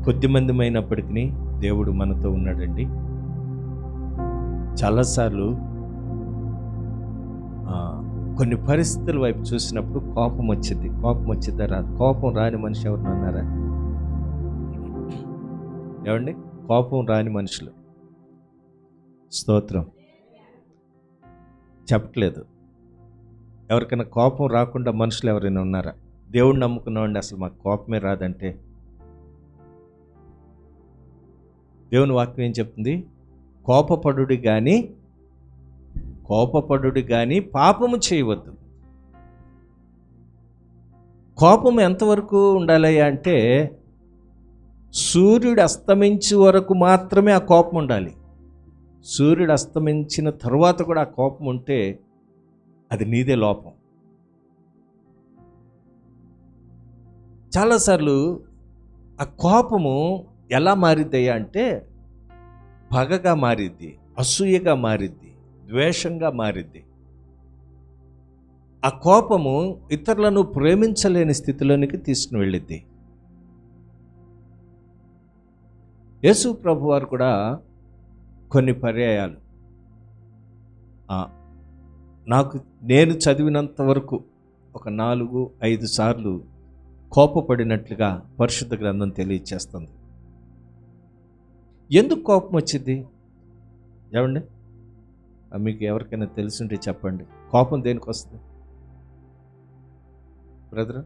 కొద్దిమందిమైనప్పటికీ దేవుడు మనతో ఉన్నాడండి. చాలాసార్లు కొన్ని పరిస్థితుల వైపు చూసినప్పుడు కోపం వచ్చింది. కోపం వచ్చిద్దా రాదు? కోపం రాని మనిషి ఎవరిని అన్నారా? ఏమండి? కోపం రాని మనుషులు స్తోత్రం చెప్పట్లేదు. ఎవరికైనా కోపం రాకుండా మనుషులు ఎవరైనా ఉన్నారా? దేవుడిని నమ్ముకున్నామండి, అసలు మాకు కోపమే రాదంటే దేవుని వాక్యం ఏం చెప్తుంది? కోపపడుడి కానీ పాపము చేయవద్దు. కోపం ఎంతవరకు ఉండాలి అంటే సూర్యుడు అస్తమించే వరకు మాత్రమే ఆ కోపం ఉండాలి. సూర్యుడు అస్తమించిన తర్వాత కూడా ఆ కోపం ఉంటే అది నీదే లోపం. చాలాసార్లు ఆ కోపము ఎలా మారిద్దయ్యా అంటే పగగా మారిద్ది, అసూయగా మారిద్ది, ద్వేషంగా మారిద్ది. ఆ కోపము ఇతరులను ప్రేమించలేని స్థితిలోనికి తీసుకుని వెళ్ళిద్ది. యేసు ప్రభు వారు కూడా కొన్ని పర్యాయాలు నేను చదివినంత వరకు ఒక 4-5 సార్లు కోపపడినట్లుగా పరిశుద్ధ గ్రంథం తెలియచేస్తుంది. ఎందుకు కోపం వచ్చింది? ఏమండి, మీకు ఎవరికైనా తెలుసుంటే చెప్పండి. కోపం దేనికి వస్తుంది బ్రదర్?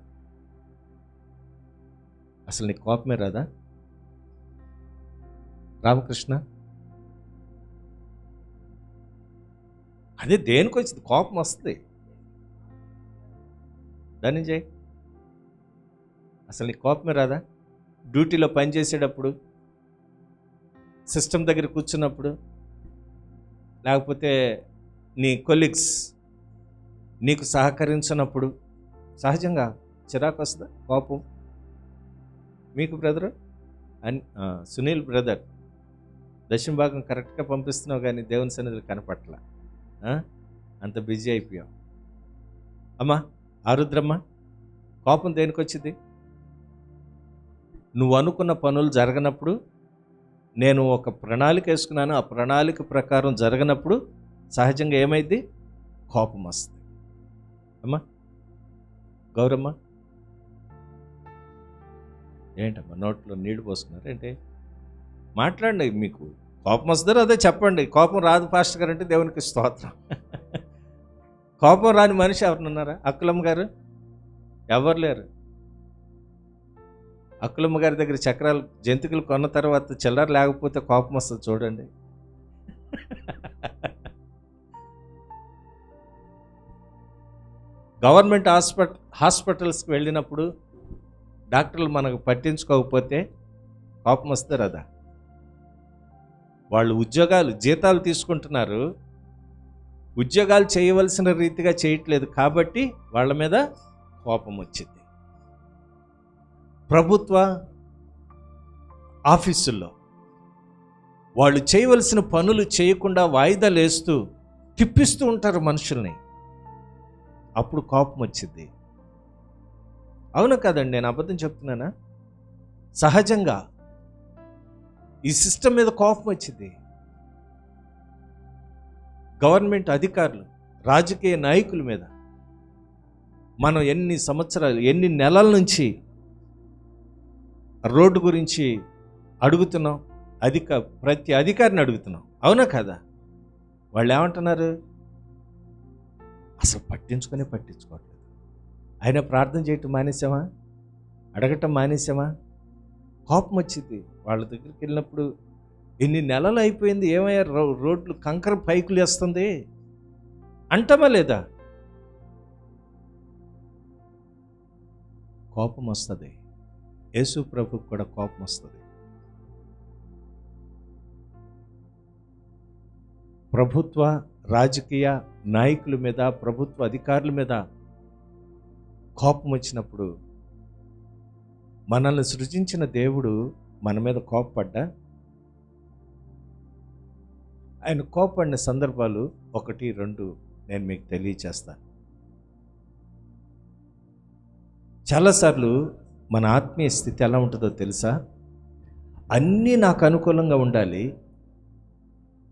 అసలు నీకు కోపమే రాదా? రామకృష్ణ, అదే దేనికి వచ్చింది? కోపం వస్తుంది. ధనంజయ్, అసలు నీకు కోపమే రాదా? డ్యూటీలో పనిచేసేటప్పుడు, సిస్టమ్ దగ్గర కూర్చున్నప్పుడు, లేకపోతే నీ కొలీగ్స్ నీకు సహకరించినప్పుడు సహజంగా చిరాకు వస్తుందా? కోపం మీకు బ్రదరు? సునీల్ బ్రదర్, దశమ భాగం కరెక్ట్గా పంపిస్తున్నావు కానీ దేవుని సన్నిధిలో కనపట్ల, అంత బిజీ అయిపోయావు. అమ్మా ఆరుద్రమ్మ, కోపం దేనికి వచ్చింది? నువ్వు అనుకున్న పనులు జరగనప్పుడు, నేను ఒక ప్రణాళిక వేసుకున్నాను, ఆ ప్రణాళిక ప్రకారం జరగనప్పుడు సహజంగా ఏమైంది? కోపం వస్తుంది. అమ్మా గౌరమ్మ, ఏంటమ్మా నోట్లో నీళ్లు పోసుకున్నారు ఏంటి? మాట్లాడండి. మీకు కోపం వస్తుందో అదే చెప్పండి. కోపం రాదు పాస్టర్ గారు అంటే దేవునికి స్తోత్రం. కోపం రాని మనిషి ఎవరినున్నారా? అక్కులమ్మ గారు ఎవరు లేరు. అక్కులమ్మ గారి దగ్గర చక్రాలు జంతికలు కొన్న తర్వాత చిల్లర లేకపోతే కోపం వస్తుంది చూడండి. గవర్నమెంట్ హాస్పిటల్స్కి వెళ్ళినప్పుడు డాక్టర్లు మనకు పట్టించుకోకపోతే కోపం వస్తారు కదా. వాళ్ళు జీతాలు తీసుకుంటున్నారు, ఉద్యోగాలు చేయవలసిన రీతిగా చేయట్లేదు కాబట్టి వాళ్ళ మీద కోపం వచ్చింది. ప్రభుత్వ ఆఫీసుల్లో వాళ్ళు చేయవలసిన పనులు చేయకుండా వాయిదాలు వేస్తూ తిప్పిస్తూ ఉంటారు మనుషుల్ని, అప్పుడు కోపం వచ్చింది. అవును కదండి, నేను అబద్ధం చెప్తున్నానా? సహజంగా ఈ సిస్టమ్ మీద కోపం వచ్చింది. గవర్నమెంట్ అధికారులు, రాజకీయ నాయకుల మీద మనం ఎన్ని సంవత్సరాలు, ఎన్ని నెలల నుంచి రోడ్డు గురించి అడుగుతున్నాం, ప్రతి అధికారిని అడుగుతున్నాం, అవునా కదా? వాళ్ళు ఏమంటున్నారు? అసలు పట్టించుకోవట్లేదు. అయినా ప్రార్థన చేయటం మానేసామా? అడగటం మానేసామా? కోపం వచ్చింది. వాళ్ళ దగ్గరికి వెళ్ళినప్పుడు ఎన్ని నెలలు అయిపోయింది, ఏమయ్యా రోడ్లు కంకర పైకులు వేస్తుంది అంటామా లేదా? కోపం వస్తుంది. యేసు ప్రభుకు కూడా కోపం వస్తుంది. ప్రభుత్వ రాజకీయ నాయకుల మీద, ప్రభుత్వ అధికారుల మీద కోపం వచ్చినప్పుడు మనల్ని సృజించిన దేవుడు మన మీద కోపపడ్డా? ఆయన కోపడిన సందర్భాలు 1-2 నేను మీకు తెలియచేస్తాను. చాలాసార్లు మన ఆత్మీయ స్థితి ఎలా ఉంటుందో తెలుసా? అన్నీ నాకు అనుకూలంగా ఉండాలి,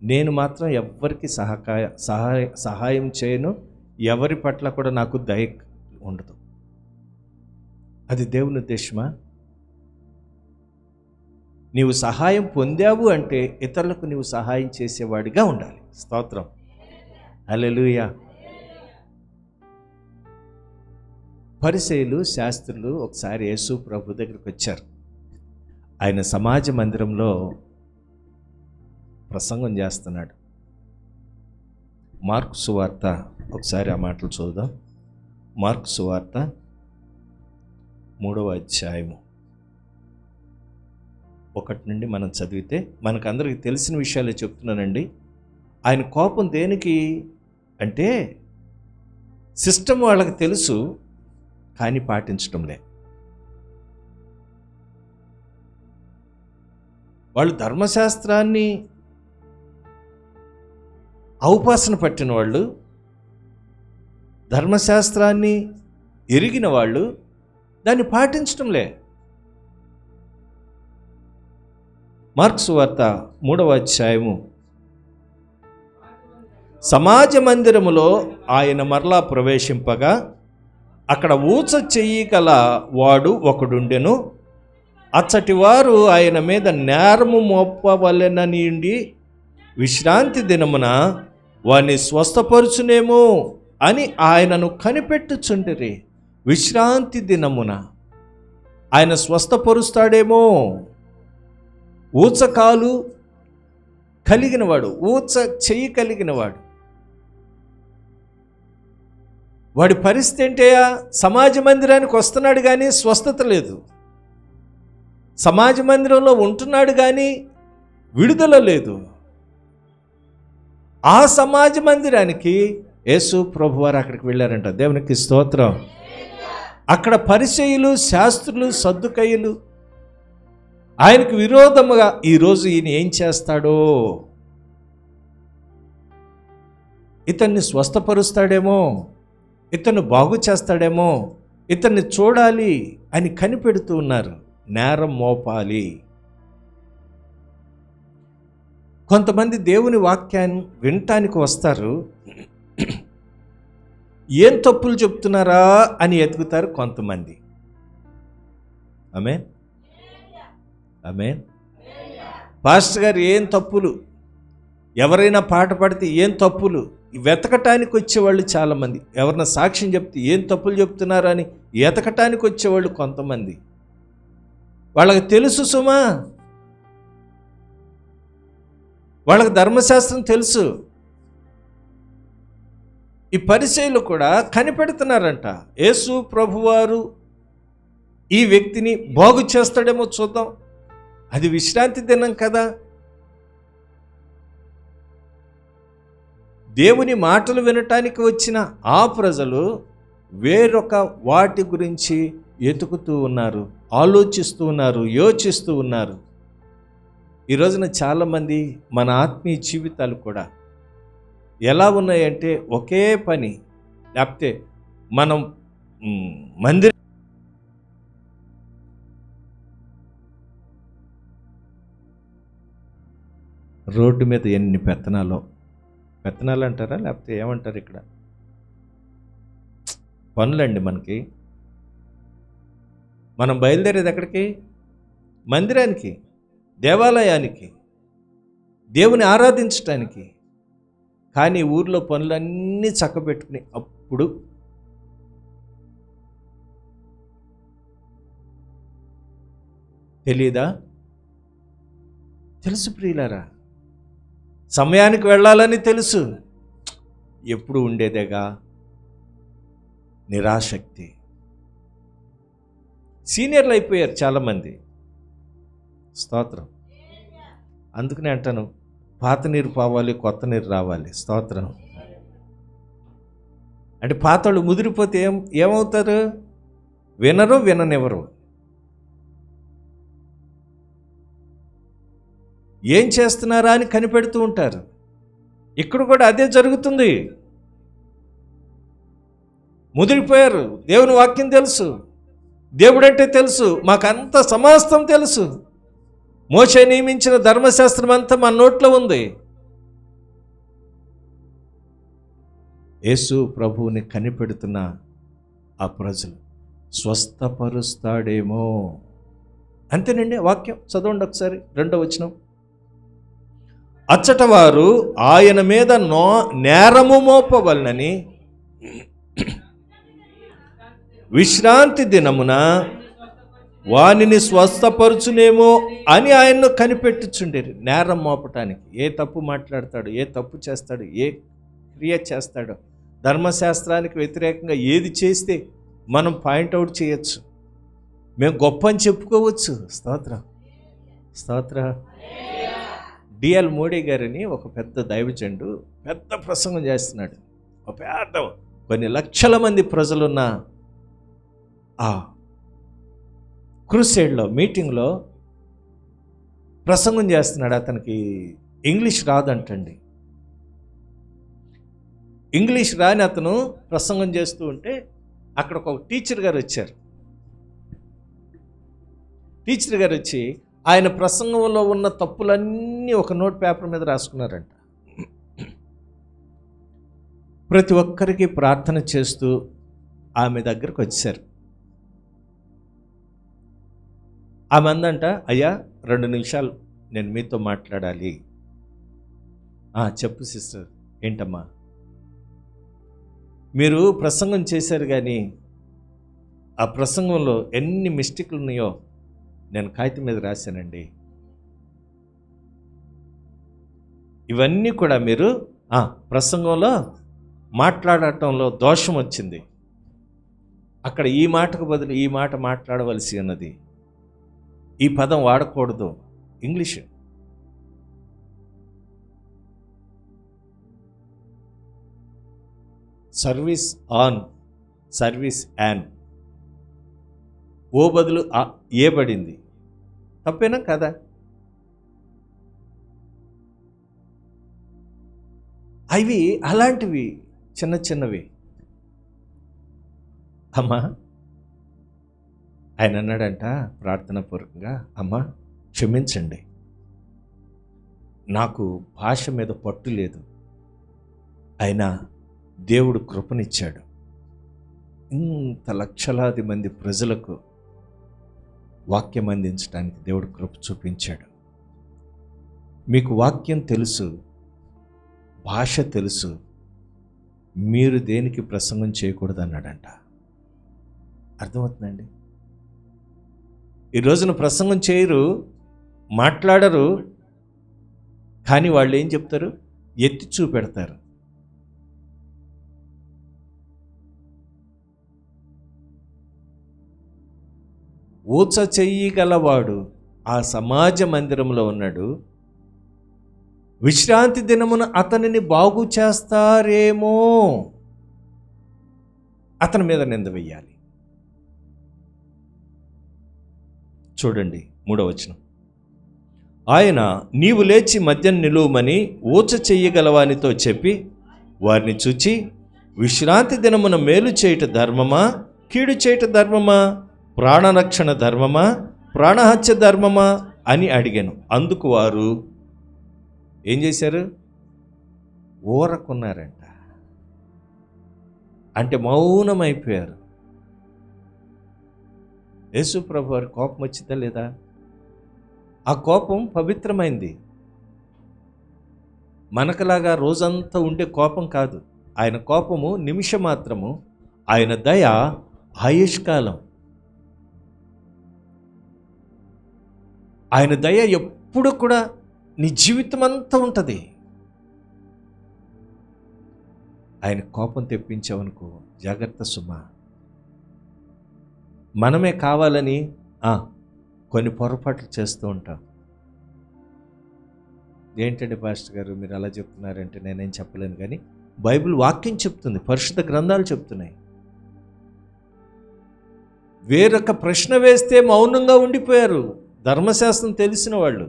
నేను మాత్రం ఎవ్వరికి సహాయం చేయను, ఎవరి పట్ల కూడా నాకు దయ ఉండదు. అది దేవుని ఉద్దేశమా? నీవు సహాయం పొందావు అంటే ఇతరులకు నీవు సహాయం చేసేవాడిగా ఉండాలి. స్తోత్రం, హల్లెలూయా. పరిసయ్యులు, శాస్త్రులు ఒకసారి యేసు ప్రభు దగ్గరికి వచ్చారు. ఆయన సమాజ మందిరంలో ప్రసంగం చేస్తున్నాడు. మార్కు సువార్త ఒకసారి ఆ మాటలు చూద్దాం. మార్కు సువార్త 3వ అధ్యాయము 1 నుండి మనం చదివితే మనకందరికి తెలిసిన విషయాలే చెప్తున్నానండి. ఆయన కోపం దేనికి అంటే సిస్టమ్ వాళ్ళకి తెలుసు కానీ పాటించడంలే. వాళ్ళు ధర్మశాస్త్రాన్ని ఔపాసన పట్టిన వాళ్ళు, ధర్మశాస్త్రాన్ని ఎరిగిన వాళ్ళు దాన్ని పాటించడంలే. మార్కు సువార్త 3వ అధ్యాయము. సమాజ మందిరములో ఆయన మరలా ప్రవేశింపగా అక్కడ ఊచ చెయ్యి గల వాడు ఒకడుండెను. అచ్చటి వారు ఆయన మీద నేరము మోపవలెననిండి విశ్రాంతి దినమున వారిని స్వస్థపరుచునేమో అని ఆయనను కనిపెట్టుచుండిరి. విశ్రాంతి దినమున ఆయన స్వస్థపరుస్తాడేమో. ఊచకాలు కలిగినవాడు, ఊచ చెయ్యి కలిగినవాడు, వాడి పరిస్థితి ఏంటయ్యా? సమాజ మందిరానికి వస్తున్నాడు కానీ స్వస్థత లేదు, సమాజ మందిరంలో ఉంటున్నాడు కానీ విడుదల లేదు. ఆ సమాజ మందిరానికి యేసు ప్రభువారు అక్కడికి వెళ్ళారంట. దేవునికి స్తోత్రం. అక్కడ పరిసయ్యులు, శాస్త్రులు, సద్దుకయ్యులు ఆయనకు విరోధముగా ఈరోజు ఈయన ఏం చేస్తాడో, ఇతన్ని స్వస్థపరుస్తాడేమో, ఇతన్ని బాగు చేస్తాడేమో, ఇతన్ని చూడాలి అని కనిపెడుతూ ఉన్నారు. నేరం మోపాలి. కొంతమంది దేవుని వాక్యాన్ని వినటానికి వస్తారు, ఏం తప్పులు చెప్తున్నారా అని ఎతుకుతారు కొంతమంది. ఆమేన్, ఆమేన్. పాస్టర్ గారు ఏం తప్పులు, ఎవరైనా పాట పాడితే ఏం తప్పులు, వెతకటానికి వచ్చేవాళ్ళు చాలామంది. ఎవరైనా సాక్ష్యం చెప్తే ఏం తప్పులు చెప్తున్నారా అని ఎతకటానికి వచ్చేవాళ్ళు కొంతమంది. వాళ్ళకి తెలుసు సుమా, వాళ్ళకి ధర్మశాస్త్రం తెలుసు. ఈ పరిసయ్యులు కూడా కనిపెడుతున్నారంట, యేసు ప్రభువారు ఈ వ్యక్తిని బాగు చేస్తాడేమో చూద్దాం, అది విశ్రాంతి దినం కదా. దేవుని మాటలు వినటానికి వచ్చిన ఆ ప్రజలు వేరొక వాటి గురించి ఎతుకుతూ ఉన్నారు, ఆలోచిస్తూ ఉన్నారు, యోచిస్తూ ఉన్నారు. ఈ రోజున చాలామంది మన ఆత్మీయ జీవితాలు కూడా ఎలా ఉన్నాయంటే ఒకే పని, లేకపోతే మనం మందిరం రోడ్డు మీద ఎన్ని పెత్తనాలు అంటారా లేకపోతే ఏమంటారు, ఇక్కడ పనులండి మనకి. మనం బయలుదేరేది ఎక్కడికి? మందిరానికి, దేవాలయానికి, దేవుని ఆరాధించటానికి. కానీ ఊర్లో పనులన్నీ చక్కబెట్టుకుని అప్పుడు తెలీదా? తెలుసు ప్రియులారా, సమయానికి వెళ్ళాలని తెలుసు, ఎప్పుడు ఉండేదేగా నిరాశక్తి. సీనియర్లు అయిపోయారు చాలామంది. స్తోత్రం. అందుకనే అంటాను, పాత నీరు పోవాలి, కొత్త నీరు రావాలి. స్తోత్రం. అంటే పాతోళ్ళు ముదిరిపోతే ఏమవుతారు? వినరు, విననివ్వరు. ఏం చేస్తున్నారా అని కనిపెడుతూ ఉంటారు. ఇక్కడ కూడా అదే జరుగుతుంది. ముదిరిపోయారు. దేవుని వాక్యం తెలుసు, దేవుడంటే తెలుసు, మాకంత సమస్తం తెలుసు, మోషే నియమించిన ధర్మశాస్త్రం అంతా మన నోట్లో ఉంది. యేసు ప్రభువుని కనిపెడుతున్న ఆ ప్రజలు స్వస్థపరుస్తాడేమో. అంతేనండి. వాక్యం చదవండి ఒకసారి, 2వ వచనం. అచ్చట వారు ఆయన మీద నేరము మోపవలనని విశ్రాంతి దినమున వానిని స్వస్థపరుచునేమో అని ఆయన్ను కనిపెట్టుచుండేరు. నేరం మోపటానికి, ఏ తప్పు మాట్లాడతాడు, ఏ తప్పు చేస్తాడు, ఏ క్రియ చేస్తాడో, ధర్మశాస్త్రానికి వ్యతిరేకంగా ఏది చేస్తే మనం పాయింట్అవుట్ చేయొచ్చు, మేము గొప్ప అని చెప్పుకోవచ్చు. స్తోత్రం, స్తోత్ర. డిఎల్ మోడీ గారిని ఒక పెద్ద దైవజనుడు పెద్ద ప్రసంగం చేస్తున్నాడు. ఒక పెద్ద కొన్ని లక్షల మంది ప్రజలున్న ఆ క్రూసేడ్లో మీటింగ్లో ప్రసంగం చేస్తున్నాడు. అతనికి ఇంగ్లీష్ రాదంటండి. ఇంగ్లీష్ రాని అతను ప్రసంగం చేస్తూ ఉంటే అక్కడ ఒక టీచర్ గారు వచ్చారు. టీచర్ గారు వచ్చి ఆయన ప్రసంగంలో ఉన్న తప్పులన్నీ ఒక నోట్ పేపర్ మీద రాసుకున్నారంట. ప్రతి ఒక్కరికి ప్రార్థన చేస్తూ ఆమె దగ్గరకు వచ్చారు. ఆమె అందంట, అయ్యా 2 నిమిషాలు నేను మీతో మాట్లాడాలి. చెప్పు సిస్టర్. ఏంటమ్మా? మీరు ప్రసంగం చేశారు కానీ ఆ ప్రసంగంలో ఎన్ని మిస్టేక్లు ఉన్నాయో నేను కాగితం మీద రాశానండి. ఇవన్నీ కూడా మీరు ప్రసంగంలో మాట్లాడటంలో దోషం వచ్చింది. అక్కడ ఈ మాటకు బదులు ఈ మాట మాట్లాడవలసి ఉన్నది, ఈ పదం వాడకూడదు. English. Service on, service an. O బదులు ఏ పడింది. తప్పేనా కదా? అవి అలాంటివి చిన్న చిన్నవి. అమ్మా, ఆయన అన్నాడంట ప్రార్థన పూర్వకంగా, అమ్మా క్షమించండి, నాకు భాష మీద పట్టు లేదు, అయినా దేవుడు కృపనిచ్చాడు. ఇంత లక్షలాది మంది ప్రజలకు వాక్యం అందించడానికి దేవుడు కృప చూపించాడు. మీకు వాక్యం తెలుసు, భాష తెలుసు, మీరు దేనికి ప్రసంగం చేయకూడదు అన్నాడంట. అర్థమవుతుందండి? ఈ రోజున ప్రసంగం చేయరు, మాట్లాడరు, కానీ వాళ్ళు ఏం చెప్తారు? ఎత్తి చూపెడతారు. ఊచ చెయ్యగలవాడు ఆ సమాజ మందిరంలో ఉన్నాడు, విశ్రాంతి దినమున అతనిని బాగు చేస్తారేమో, అతని మీద నింద వెయ్యాలి. చూడండి 3వ వచనం. ఆయన నీవు లేచి మధ్యం నిలువమని ఊచ చెయ్యగలవానితో చెప్పి వారిని చూచి, విశ్రాంతి దినమున మేలు చేయుట ధర్మమా, కీడు చేయుట ధర్మమా, ప్రాణరక్షణ ధర్మమా, ప్రాణహత్య ధర్మమా అని అడిగాను. అందుకు వారు ఏం చేశారు? ఊరకున్నారంట. అంటే మౌనమైపోయారు. యేసు ప్రభు వారి కోపం వచ్చిందా లేదా? ఆ కోపం పవిత్రమైంది. మనకులాగా రోజంతా ఉండే కోపం కాదు. ఆయన కోపము నిమిషం మాత్రము, ఆయన దయ ఆయుష్కాలం. ఆయన దయ ఎప్పుడు కూడా నీ జీవితం అంతా ఉంటుంది. ఆయన కోపం తెప్పించావనుకో జాగ్రత్త సుమా. మనమే కావాలని కొన్ని పొరపాట్లు చేస్తూ ఉంటాం. ఏంటండి పాస్టర్ గారు మీరు అలా చెప్తున్నారంటే నేనేం చెప్పలేను, కానీ బైబిల్ వాక్యం చెప్తుంది, పరిశుద్ధ గ్రంథాలు చెప్తున్నాయి. వేరొక ప్రశ్న వేస్తే మౌనంగా ఉండిపోయారు ధర్మశాస్త్రం తెలిసిన వాళ్ళు.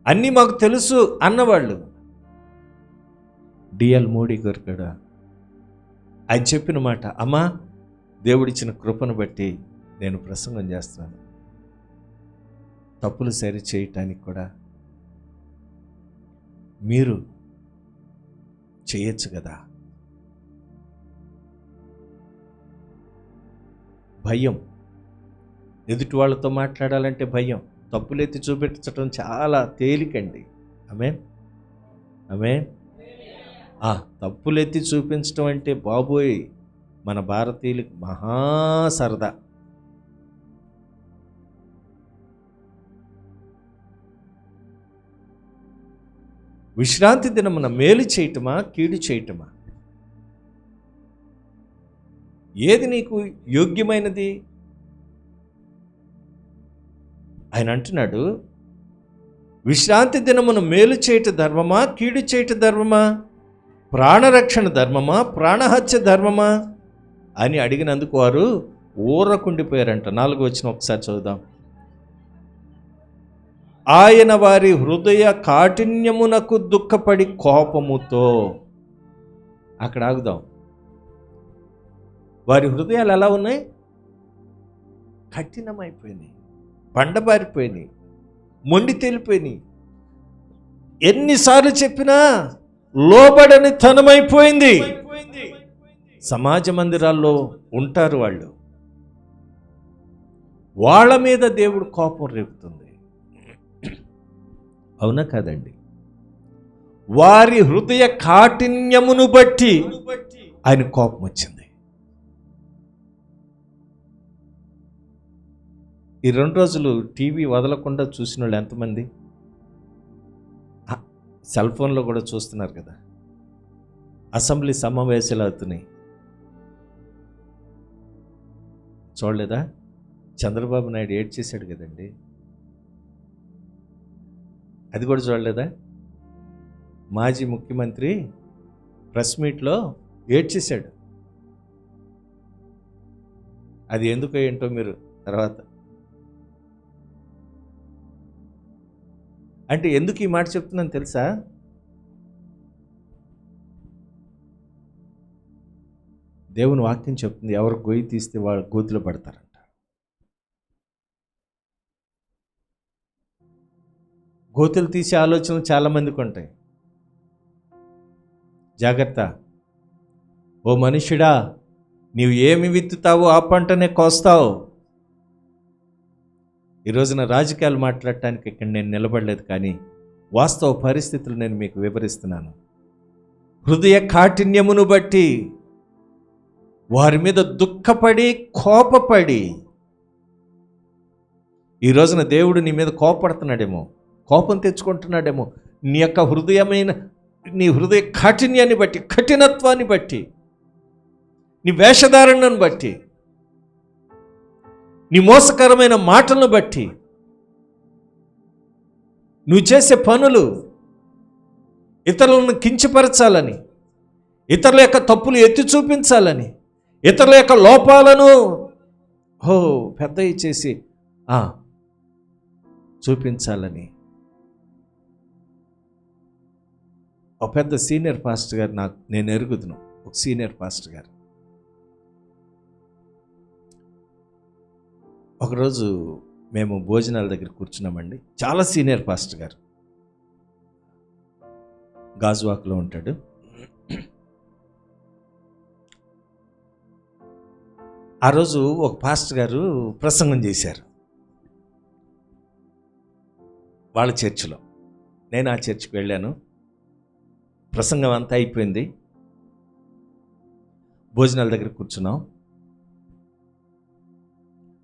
అన్నీ మాకు తెలుసు అన్నవాళ్ళు. డిఎల్ మోడీ గారు కూడా ఆయన చెప్పిన మాట, అమ్మా దేవుడిచ్చిన కృపను బట్టి నేను ప్రసంగం చేస్తున్నాను, తప్పులు సరి చేయటానికి కూడా మీరు చేయొచ్చు కదా. భయం, ఎదుటి వాళ్ళతో మాట్లాడాలంటే భయం, తప్పులెత్తి చూపించటం చాలా తేలికండి. ఆమేన్, ఆమేన్. తప్పులెత్తి చూపించడం అంటే బాబోయ్ మన భారతీయులకు మహా సరదా. విశ్రాంతి దినమున మేలు చేయటమా కీడు చేయటమా? ఏది నీకు యోగ్యమైనది? ఆయన అంటున్నాడు, విశ్రాంతి దినమున మేలు చేయట ధర్మమా కీడు చేయట ధర్మమా? ప్రాణరక్షణ ధర్మమా ప్రాణహత్య ధర్మమా అని అడిగినందుకు వారు ఊరకుండిపోయారంట. 4వ వచనం ఒకసారి చదువుదాం. ఆయన వారి హృదయ కాఠిన్యమునకు దుఃఖపడి కోపముతో, అక్కడ ఆగుదాం. వారి హృదయాలు ఎలా ఉన్నాయి? కఠినమైపోయినాయి, బండబారిపోయినాయి, మొండి తేలిపోయినాయి. ఎన్నిసార్లు చెప్పినా లోబడని తనమైపోయింది. సమాజ మందిరాల్లో ఉంటారు వాళ్ళు, వాళ్ళ మీద దేవుడు కోపం రేపుతుంది. అవునా కాదండి? వారి హృదయ కాఠిన్యమును బట్టి ఆయన కోపం వచ్చింది. ఈ 2 రోజులు టీవీ వదలకుండా చూసిన వాళ్ళు ఎంతమంది? సెల్ ఫోన్లో కూడా చూస్తున్నారు కదా. అసెంబ్లీ సమావేశాలు అవుతున్నాయి, చూడలేదా? చంద్రబాబు నాయుడు ఏడ్ చేశాడు కదండి, అది కూడా చూడలేదా? మాజీ ముఖ్యమంత్రి ప్రెస్ మీట్లో ఏడ్చేశాడు. అది ఎందుకో ఏంటో మీరు తర్వాత, అంటే ఎందుకు ఈ మాట చెప్తున్నాను తెలుసా? దేవుని వాక్యం చెప్తుంది, ఎవరు గొయ్యి తీస్తే వాళ్ళు గోతిలో పడతారంట. గోతులు తీసే ఆలోచనలు చాలామందికి ఉంటాయి. జాగ్రత్త. ఓ మనుష్యుడా, నీవు ఏమి విత్తుతావో ఆ పంటనే కోస్తావు. ఈ రోజున రాజకీయాలు మాట్లాడటానికి ఇక్కడ నేను నిలబడలేదు, కానీ వాస్తవ పరిస్థితులు నేను మీకు వివరిస్తున్నాను. హృదయ కాఠిన్యమును బట్టి వారి మీద దుఃఖపడి కోపపడి, ఈ రోజున దేవుడు నీ మీద కోపడుతున్నాడేమో, కోపం తెచ్చుకుంటున్నాడేమో. నీ యొక్క నీ హృదయ కాఠిన్యాన్ని బట్టి, కఠినత్వాన్ని బట్టి, నీ వేషధారణను బట్టి, నీ మోసకరమైన మాటలను బట్టి, నువ్వు చేసే పనులు ఇతరులను కించపరచాలని, ఇతరుల యొక్క తప్పులు ఎత్తి చూపించాలని, ఇతరుల యొక్క లోపాలను పెద్దవి చేసి చూపించాలని. ఒక పెద్ద సీనియర్ పాస్టర్ గారు నేను ఎరుగుతున్నాను. ఒక సీనియర్ పాస్టర్ గారు ఒకరోజు మేము భోజనాల దగ్గర కూర్చున్నామండి. చాలా సీనియర్ పాస్టర్ గారు, గాజువాక్లో ఉంటాడు. ఆ రోజు ఒక పాస్టర్ గారు ప్రసంగం చేశారు వాళ్ళ చర్చిలో. నేను ఆ చర్చికి వెళ్ళాను. ప్రసంగం అంతా అయిపోయింది, భోజనాల దగ్గర కూర్చున్నాం.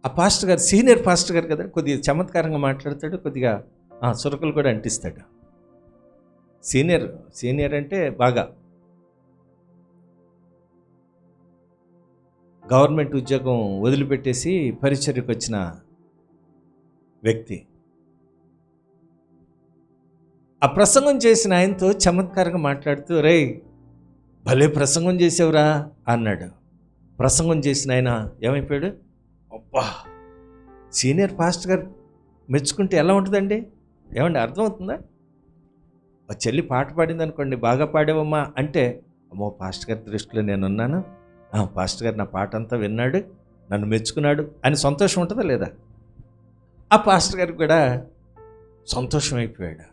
ఆ పాస్టర్ గారు, సీనియర్ పాస్టర్ గారు కదా, కొద్దిగా చమత్కారంగా మాట్లాడతాడు, కొద్దిగా సురకలు కూడా అంటిస్తాడు. సీనియర్ అంటే బాగా గవర్నమెంట్ ఉద్యోగం వదిలిపెట్టేసి పరిచర్యకు వచ్చిన వ్యక్తి. ఆ ప్రసంగం చేసిన ఆయనతో చమత్కారంగా మాట్లాడుతూ, రే భలే ప్రసంగం చేసావురా అన్నాడు. ప్రసంగం చేసిన ఆయన ఏమైపోయాడు? అబ్బా, సీనియర్ పాస్టర్ గారు మెచ్చుకుంటే ఎలా ఉంటుందండి? ఏమండి, అర్థమవుతుందా? ఒక చెల్లి పాట పాడింది అనుకోండి, బాగా పాడేవమ్మా అంటే, అమ్మో పాస్టర్ గారి దృష్టిలో నేనున్నాను, పాస్టర్ గారు నా పాట అంతా విన్నాడు, నన్ను మెచ్చుకున్నాడు అని సంతోషం ఉంటుందా లేదా? ఆ పాస్టర్ గారికి కూడా సంతోషం అయిపోయాడు.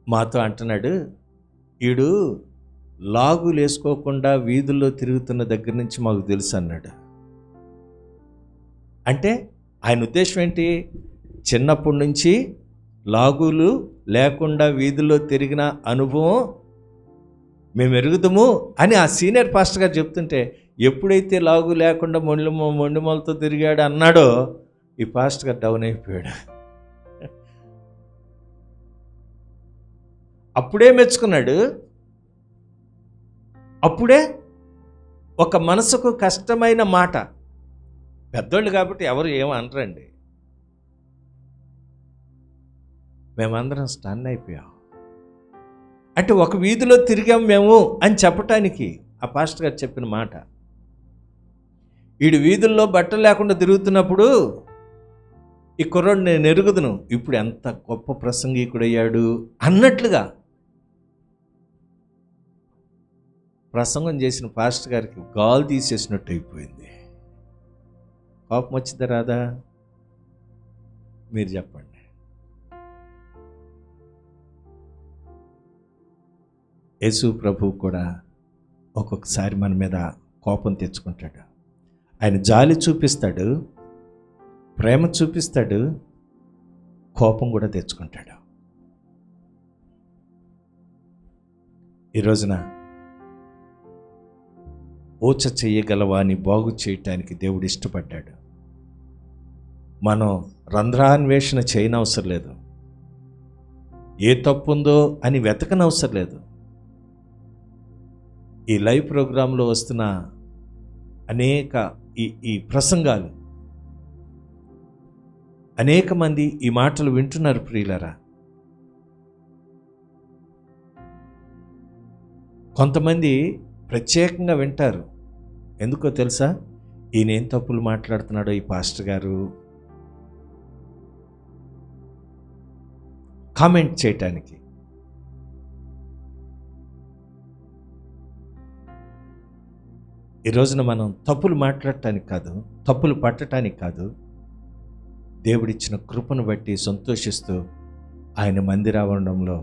మాతో అంటున్నాడు, ఈడు లాగులు వేసుకోకుండా వీధుల్లో తిరుగుతున్న దగ్గర నుంచి మాకు తెలుసు అన్నాడు. అంటే ఆయన ఉద్దేశం ఏంటి? చిన్నప్పటి నుంచి లాగులు లేకుండా వీధుల్లో తిరిగిన అనుభవం మేము ఎరుగుదాము అని ఆ సీనియర్ పాస్టర్ గారు చెప్తుంటే, ఎప్పుడైతే లాగు లేకుండా మొండిమలతో తిరిగాడు అన్నాడో ఈ పాస్టర్ గారు డౌన్ అయిపోయాడు. అప్పుడే మెచ్చుకున్నాడు. అప్పుడే ఒక మనసుకు కష్టమైన మాట. పెద్దోళ్ళు కాబట్టి ఎవరు ఏమనరండి. మేమందరం స్టన్ అయిపోయాం. అంటే ఒక వీధిలో తిరిగాం మేము అని చెప్పటానికి ఆ పాస్టర్ గారు చెప్పిన మాట. వీడు వీధుల్లో బట్టలు లేకుండా తిరుగుతున్నప్పుడు ఈ కుర్రోడు నేను ఎరుగుదును, ఇప్పుడు ఎంత గొప్ప ప్రసంగికుడయ్యాడు అన్నట్లుగా ప్రసంగం చేసిన పాస్టర్ గారికి గాలు తీసేసినట్టు అయిపోయింది. కోపం వచ్చిందా రాదా? మీరు చెప్పండి. యేసు ప్రభువు కూడా ఒక్కొక్కసారి మన మీద కోపం తెచ్చుకుంటాడు. ఆయన జాలి చూపిస్తాడు, ప్రేమ చూపిస్తాడు, కోపం కూడా తెచ్చుకుంటాడు. ఈ రోజున ఊచ చేయగలవాని బాగు చేయటానికి దేవుడు ఇష్టపడ్డాడు. మనం రంధ్రాన్వేషణ చేయనవసరం లేదు, ఏ తప్పు ఉందో అని వెతకనవసరం లేదు. ఈ లైవ్ ప్రోగ్రాంలో వస్తున్న అనేక ఈ ప్రసంగాలు, అనేక మంది ఈ మాటలు వింటున్నారు ప్రియులరా. కొంతమంది ప్రత్యేకంగా వింటారు. ఎందుకో తెలుసా? ఈయనేం తప్పులు మాట్లాడుతున్నాడో ఈ పాస్టర్ గారు కామెంట్ చేయటానికి. ఈ రోజున మనం తప్పులు మాట్లాడటానికి కాదు, తప్పులు పట్టడానికి కాదు, దేవుడిచ్చిన కృపను బట్టి సంతోషిస్తూ ఆయన మందిరావరణంలో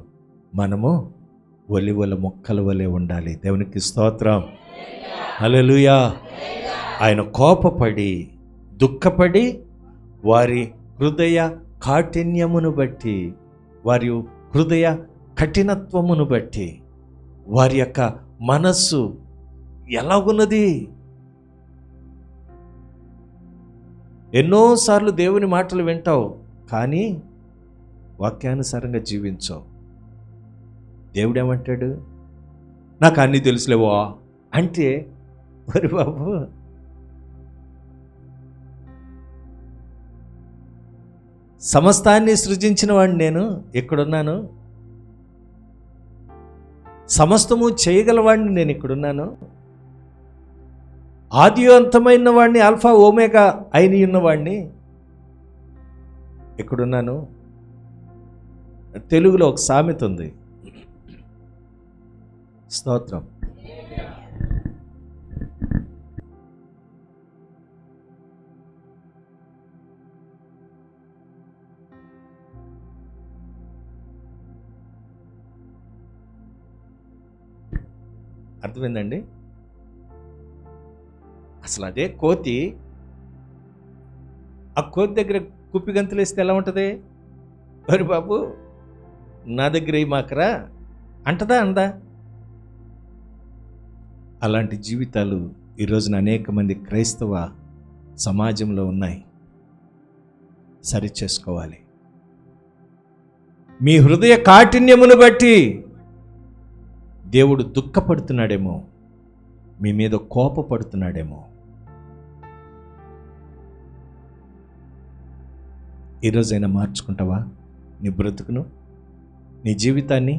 మనము ఒలివల మొక్కల వలె ఉండాలి. దేవునికి స్తోత్రం, హల్లెలూయా. ఆయన కోపపడి దుఃఖపడి వారి హృదయ కాఠిన్యమును బట్టి, వారి హృదయ కఠినత్వమును బట్టి, వారి యొక్క మనస్సు ఎలాగున్నది. ఎన్నోసార్లు దేవుని మాటలు వింటావు, కానీ వాక్యానుసారంగా జీవించవు. దేవుడేమంటాడు? నాకు అన్నీ తెలుసులేవో అంటే, మరి బాబు సమస్తాన్ని సృజించిన వాడిని నేను ఇక్కడున్నాను, సమస్తము చేయగలవాడిని నేను ఇక్కడున్నాను, ఆది అంతమైన వాడిని, ఆల్ఫా ఓమేగా అయిన ఉన్నవాడిని ఎక్కడున్నాను. తెలుగులో ఒక సామెత ఉంది, స్తోత్రం. అర్థమైందండి? అసలు అదే కోతి, ఆ కోతి దగ్గర కుప్పి గంతులు వేస్తే ఎలా ఉంటుంది? మరి బాబు నా దగ్గర ఈ మాకరా అంటదా అందా? అలాంటి జీవితాలు ఈ రోజున అనేక మంది క్రైస్తవ సమాజంలో ఉన్నాయి. సరిచేసుకోవాలి. మీ హృదయ కాఠిన్యమును బట్టి దేవుడు దుఃఖపడుతున్నాడేమో, మీ మీద కోపపడుతున్నాడేమో. ఈరోజైనా మార్చుకుంటావా నీ బ్రతుకును, నీ జీవితాన్ని,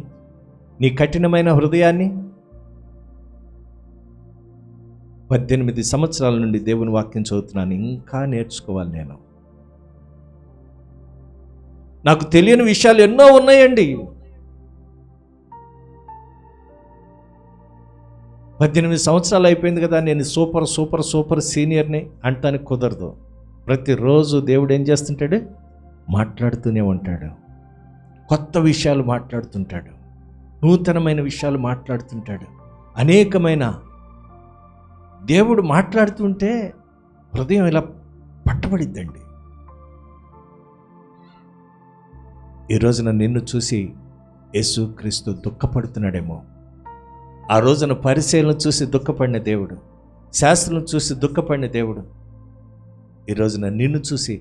నీ కఠినమైన హృదయాన్ని? 18 సంవత్సరాల నుండి దేవుని వాక్యం చదువుతున్నాను, ఇంకా నేర్చుకోవాలి నేను. నాకు తెలియని విషయాలు ఎన్నో ఉన్నాయండి. 18 సంవత్సరాలు అయిపోయింది కదా, నేను సూపర్ సూపర్ సూపర్ సీనియర్ని అంటానికి కుదరదు. ప్రతిరోజు దేవుడు ఏం చేస్తుంటాడు? మాట్లాడుతూనే ఉంటాడు. కొత్త విషయాలు మాట్లాడుతుంటాడు, నూతనమైన విషయాలు మాట్లాడుతుంటాడు. అనేకమైన దేవుడు మాట్లాడుతుంటే హృదయం ఇలా పట్టబడిద్దండి. ఈ రోజున నిన్ను చూసి యేసుక్రీస్తు దుఃఖపడుతున్నాడేమో. ఆ రోజున పరిచయలను చూసి దుఃఖపడిన దేవుడు, శాస్త్రం చూసి దుఃఖపడిన దేవుడు ఈ రోజున నిన్ను చూసి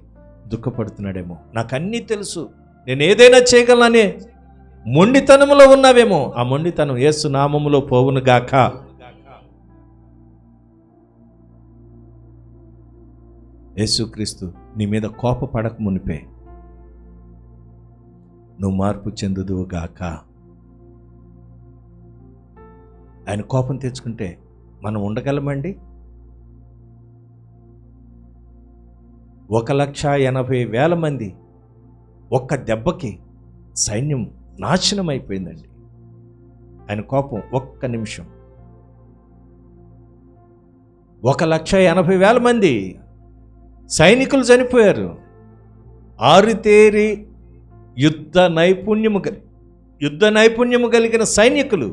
దుఃఖపడుతున్నాడేమో. నాకు అన్నీ తెలుసు, నేను ఏదైనా చేయగలననే మొండితనములో ఉన్నావేమో. ఆ మొండితనం యేసు నామములో పోవును గాక. యేసుక్రీస్తు నీ మీద కోపపడక మునిపే నువ్వు మార్పు చెందుదువు గాక. ఆయన కోపం తెచ్చుకుంటే మనం ఉండగలమండి? 1,80,000 మంది ఒక్క దెబ్బకి సైన్యం నాశనం అయిపోయిందండి. ఆయన కోపం ఒక్క నిమిషం. 1,80,000 మంది సైనికులు చనిపోయారు. ఆరుతేరి యుద్ధ నైపుణ్యము కలిగిన సైనికులు.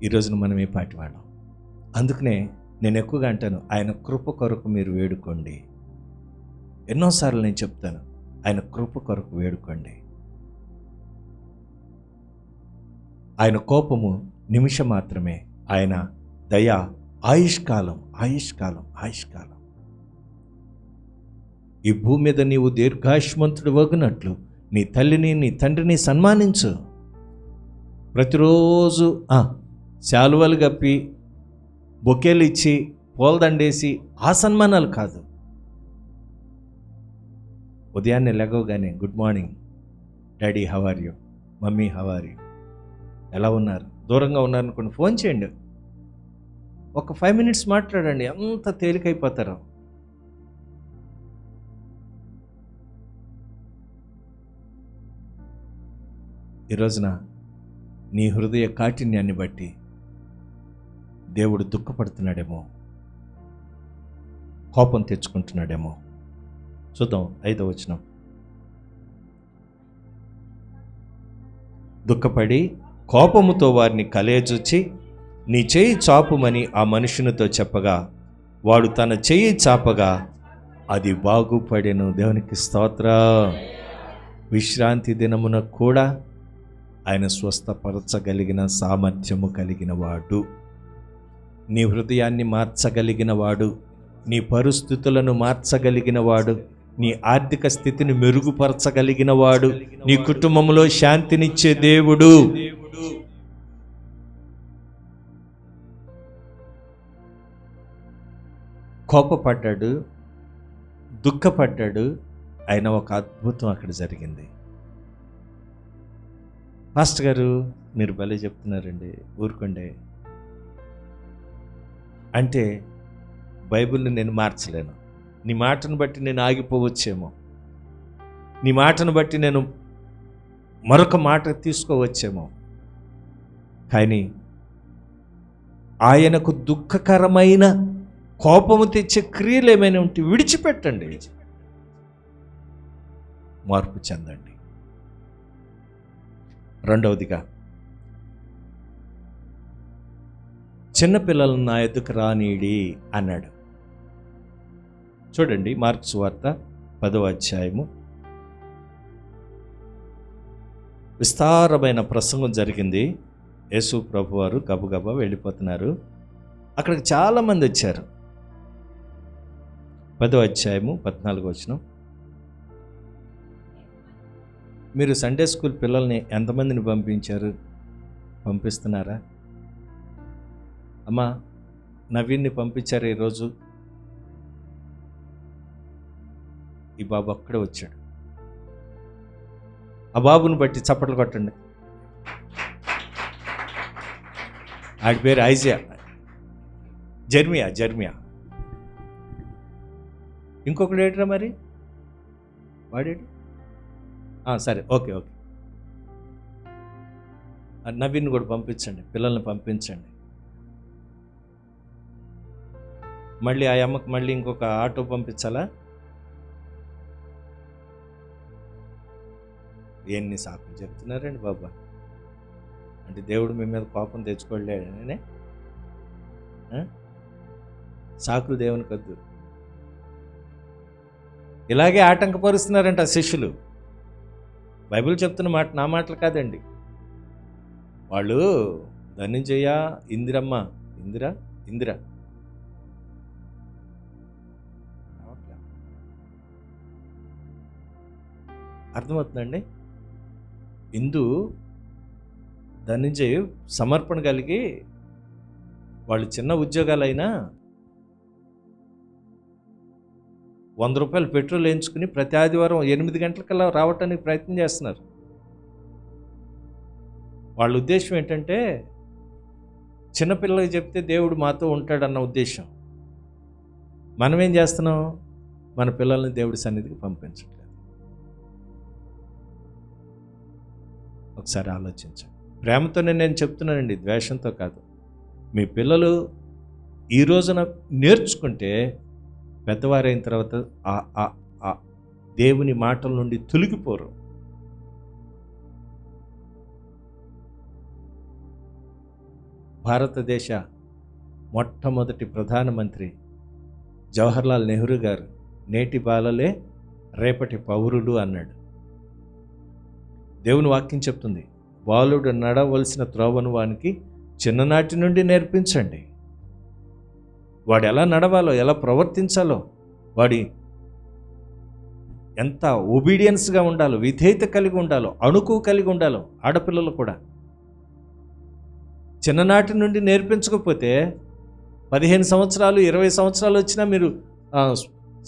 ఈరోజున మనం ఏ పాటి వాడాం? అందుకనే నేను ఎక్కువగా అంటాను, ఆయన కృప కొరకు మీరు వేడుకోండి. ఎన్నోసార్లు నేను చెప్తాను, ఆయన కృప కొరకు వేడుకోండి. ఆయన కోపము నిమిషం మాత్రమే, ఆయన దయ ఆయుష్కాలం. ఈ భూమి మీద నీవు దీర్ఘాయుష్మంతుడు వగునట్లు నీ తల్లిని నీ తండ్రిని సన్మానించు. ప్రతిరోజు శాలువలు కప్పి బొకేలు ఇచ్చి పూలదండేసి ఆ సన్మానాలు కాదు. ఉదయాన్నే లెగవగానే good morning daddy, how are you, mummy how are you, ఎలా ఉన్నారు? దూరంగా ఉన్నారనుకోండి, ఫోన్ చేయండి, ఒక 5 minutes మాట్లాడండి, అంత తేలికైపోతారు. ఈ రోజున నీ హృదయ కాఠిన్యాన్ని బట్టి దేవుడు దుఃఖపడుతున్నాడేమో, కోపం తెచ్చుకుంటున్నాడేమో. చూద్దాం 5వ వచనం. దుఃఖపడి కోపముతో వారిని కలయజూచి నీ చెయ్యి చాపుమని ఆ మనుషునితో చెప్పగా వాడు తన చెయ్యి చాపగా అది బాగుపడెను. దేవునికి స్తోత్రం. విశ్రాంతి దినమున కూడా ఆయన స్వస్థపరచగలిగిన సామర్థ్యము కలిగిన వాడు, నీ హృదయాన్ని మార్చగలిగిన వాడు, నీ పరిస్థితులను మార్చగలిగిన వాడు, నీ ఆర్థిక స్థితిని మెరుగుపరచగలిగిన వాడు, నీ కుటుంబంలో శాంతినిచ్చే దేవుడు. కోపపడ్డాడు, దుఃఖపడ్డాడు, అయినా ఒక అద్భుతం అక్కడ జరిగింది. మాస్టర్ గారు మీరు భలే చెప్తున్నారండి, ఊరుకోండి. అంటే బైబిల్ని నేను మార్చలేను, నీ మాటను బట్టి నేను ఆగిపోవచ్చేమో, నీ మాటను బట్టి నేను మరొక మాట తీసుకోవచ్చేమో, కానీ ఆయనకు దుఃఖకరమైన కోపము తెచ్చే క్రియలు ఏమైనా ఉంటే విడిచిపెట్టండి, మార్పు చెందండి. రెండవదిగా, చిన్నపిల్లలను నా ఎద్దుకు రానీడి అన్నాడు. చూడండి మార్కు సువార్త 10వ అధ్యాయము. విస్తారమైన ప్రసంగం జరిగింది. యేసు ప్రభు వారు గబగబా వెళ్ళిపోతున్నారు. అక్కడికి చాలామంది వచ్చారు. 10వ అధ్యాయము 14వ వచనం. మీరు సండే స్కూల్ పిల్లల్ని ఎంతమందిని పంపించారు? పంపిస్తున్నారా? అమ్మా నవీన్ని పంపించారు ఈరోజు? ఈ బాబు అక్కడే వచ్చాడు. ఆ బాబుని బట్టి చప్పట్లు కొట్టండి. ఆడి పేరు ఐజియా, జర్మియా. ఇంకొకడు ఏట్రా మరి, వాడేడు? సరే, ఓకే. నవీన్ కూడా పంపించండి, పిల్లల్ని పంపించండి. మళ్ళీ ఆ అమ్మకి మళ్ళీ ఇంకొక ఆటో పంపించాలా? ఎన్ని సాకులు చెప్తున్నారండి బాబా. అంటే దేవుడు మీ మీద కోపం తెచ్చుకోలేడనే సాకులు దేవునికి వద్దు. ఇలాగే ఆటంకపరుస్తున్నారంట శిష్యులు. బైబిల్ చెప్తున్న మాట నా మాటలు కాదండి. వాళ్ళు ధనంజయ, ఇందిర అర్థమవుతుందండి. ధనంజయ్ సమర్పణ కలిగి వాళ్ళు చిన్న ఉద్యోగాలైనా 100 రూపాయలు పెట్రోల్ వేయించుకుని ప్రతి ఆదివారం 8 గంటలకల్లా రావటానికి ప్రయత్నం చేస్తున్నారు. వాళ్ళ ఉద్దేశం ఏంటంటే చిన్నపిల్లలకి చెప్తే దేవుడు మాతో ఉంటాడన్న ఉద్దేశం. మనం ఏం చేస్తున్నాం? మన పిల్లల్ని దేవుడి సన్నిధికి పంపించట్లేదు. ఒకసారి ఆలోచించండి. ప్రేమతోనే నేను చెప్తున్నానండి, ద్వేషంతో కాదు. మీ పిల్లలు ఈ రోజున నేర్చుకుంటే పెద్దవారైన తర్వాత ఆ దేవుని మాటల నుండి తొలగిపోరు. భారతదేశ మొట్టమొదటి ప్రధానమంత్రి జవహర్లాల్ నెహ్రూ గారు నేటి బాలలే రేపటి పౌరులు అన్నాడు. దేవుని వాక్యం చెప్తుంది, బాలుడు నడవలసిన త్రోవను వానికి చిన్ననాటి నుండి నేర్పించండి. వాడు ఎలా నడవాలో, ఎలా ప్రవర్తించాలో, వాడి ఎంత ఒబీడియన్స్గా ఉండాలో, విధేయత కలిగి ఉండాలో, అణుకు కలిగి ఉండాలో. ఆడపిల్లలు కూడా చిన్ననాటి నుండి నేర్పించకపోతే 15 సంవత్సరాలు 20 సంవత్సరాలు వచ్చినా మీరు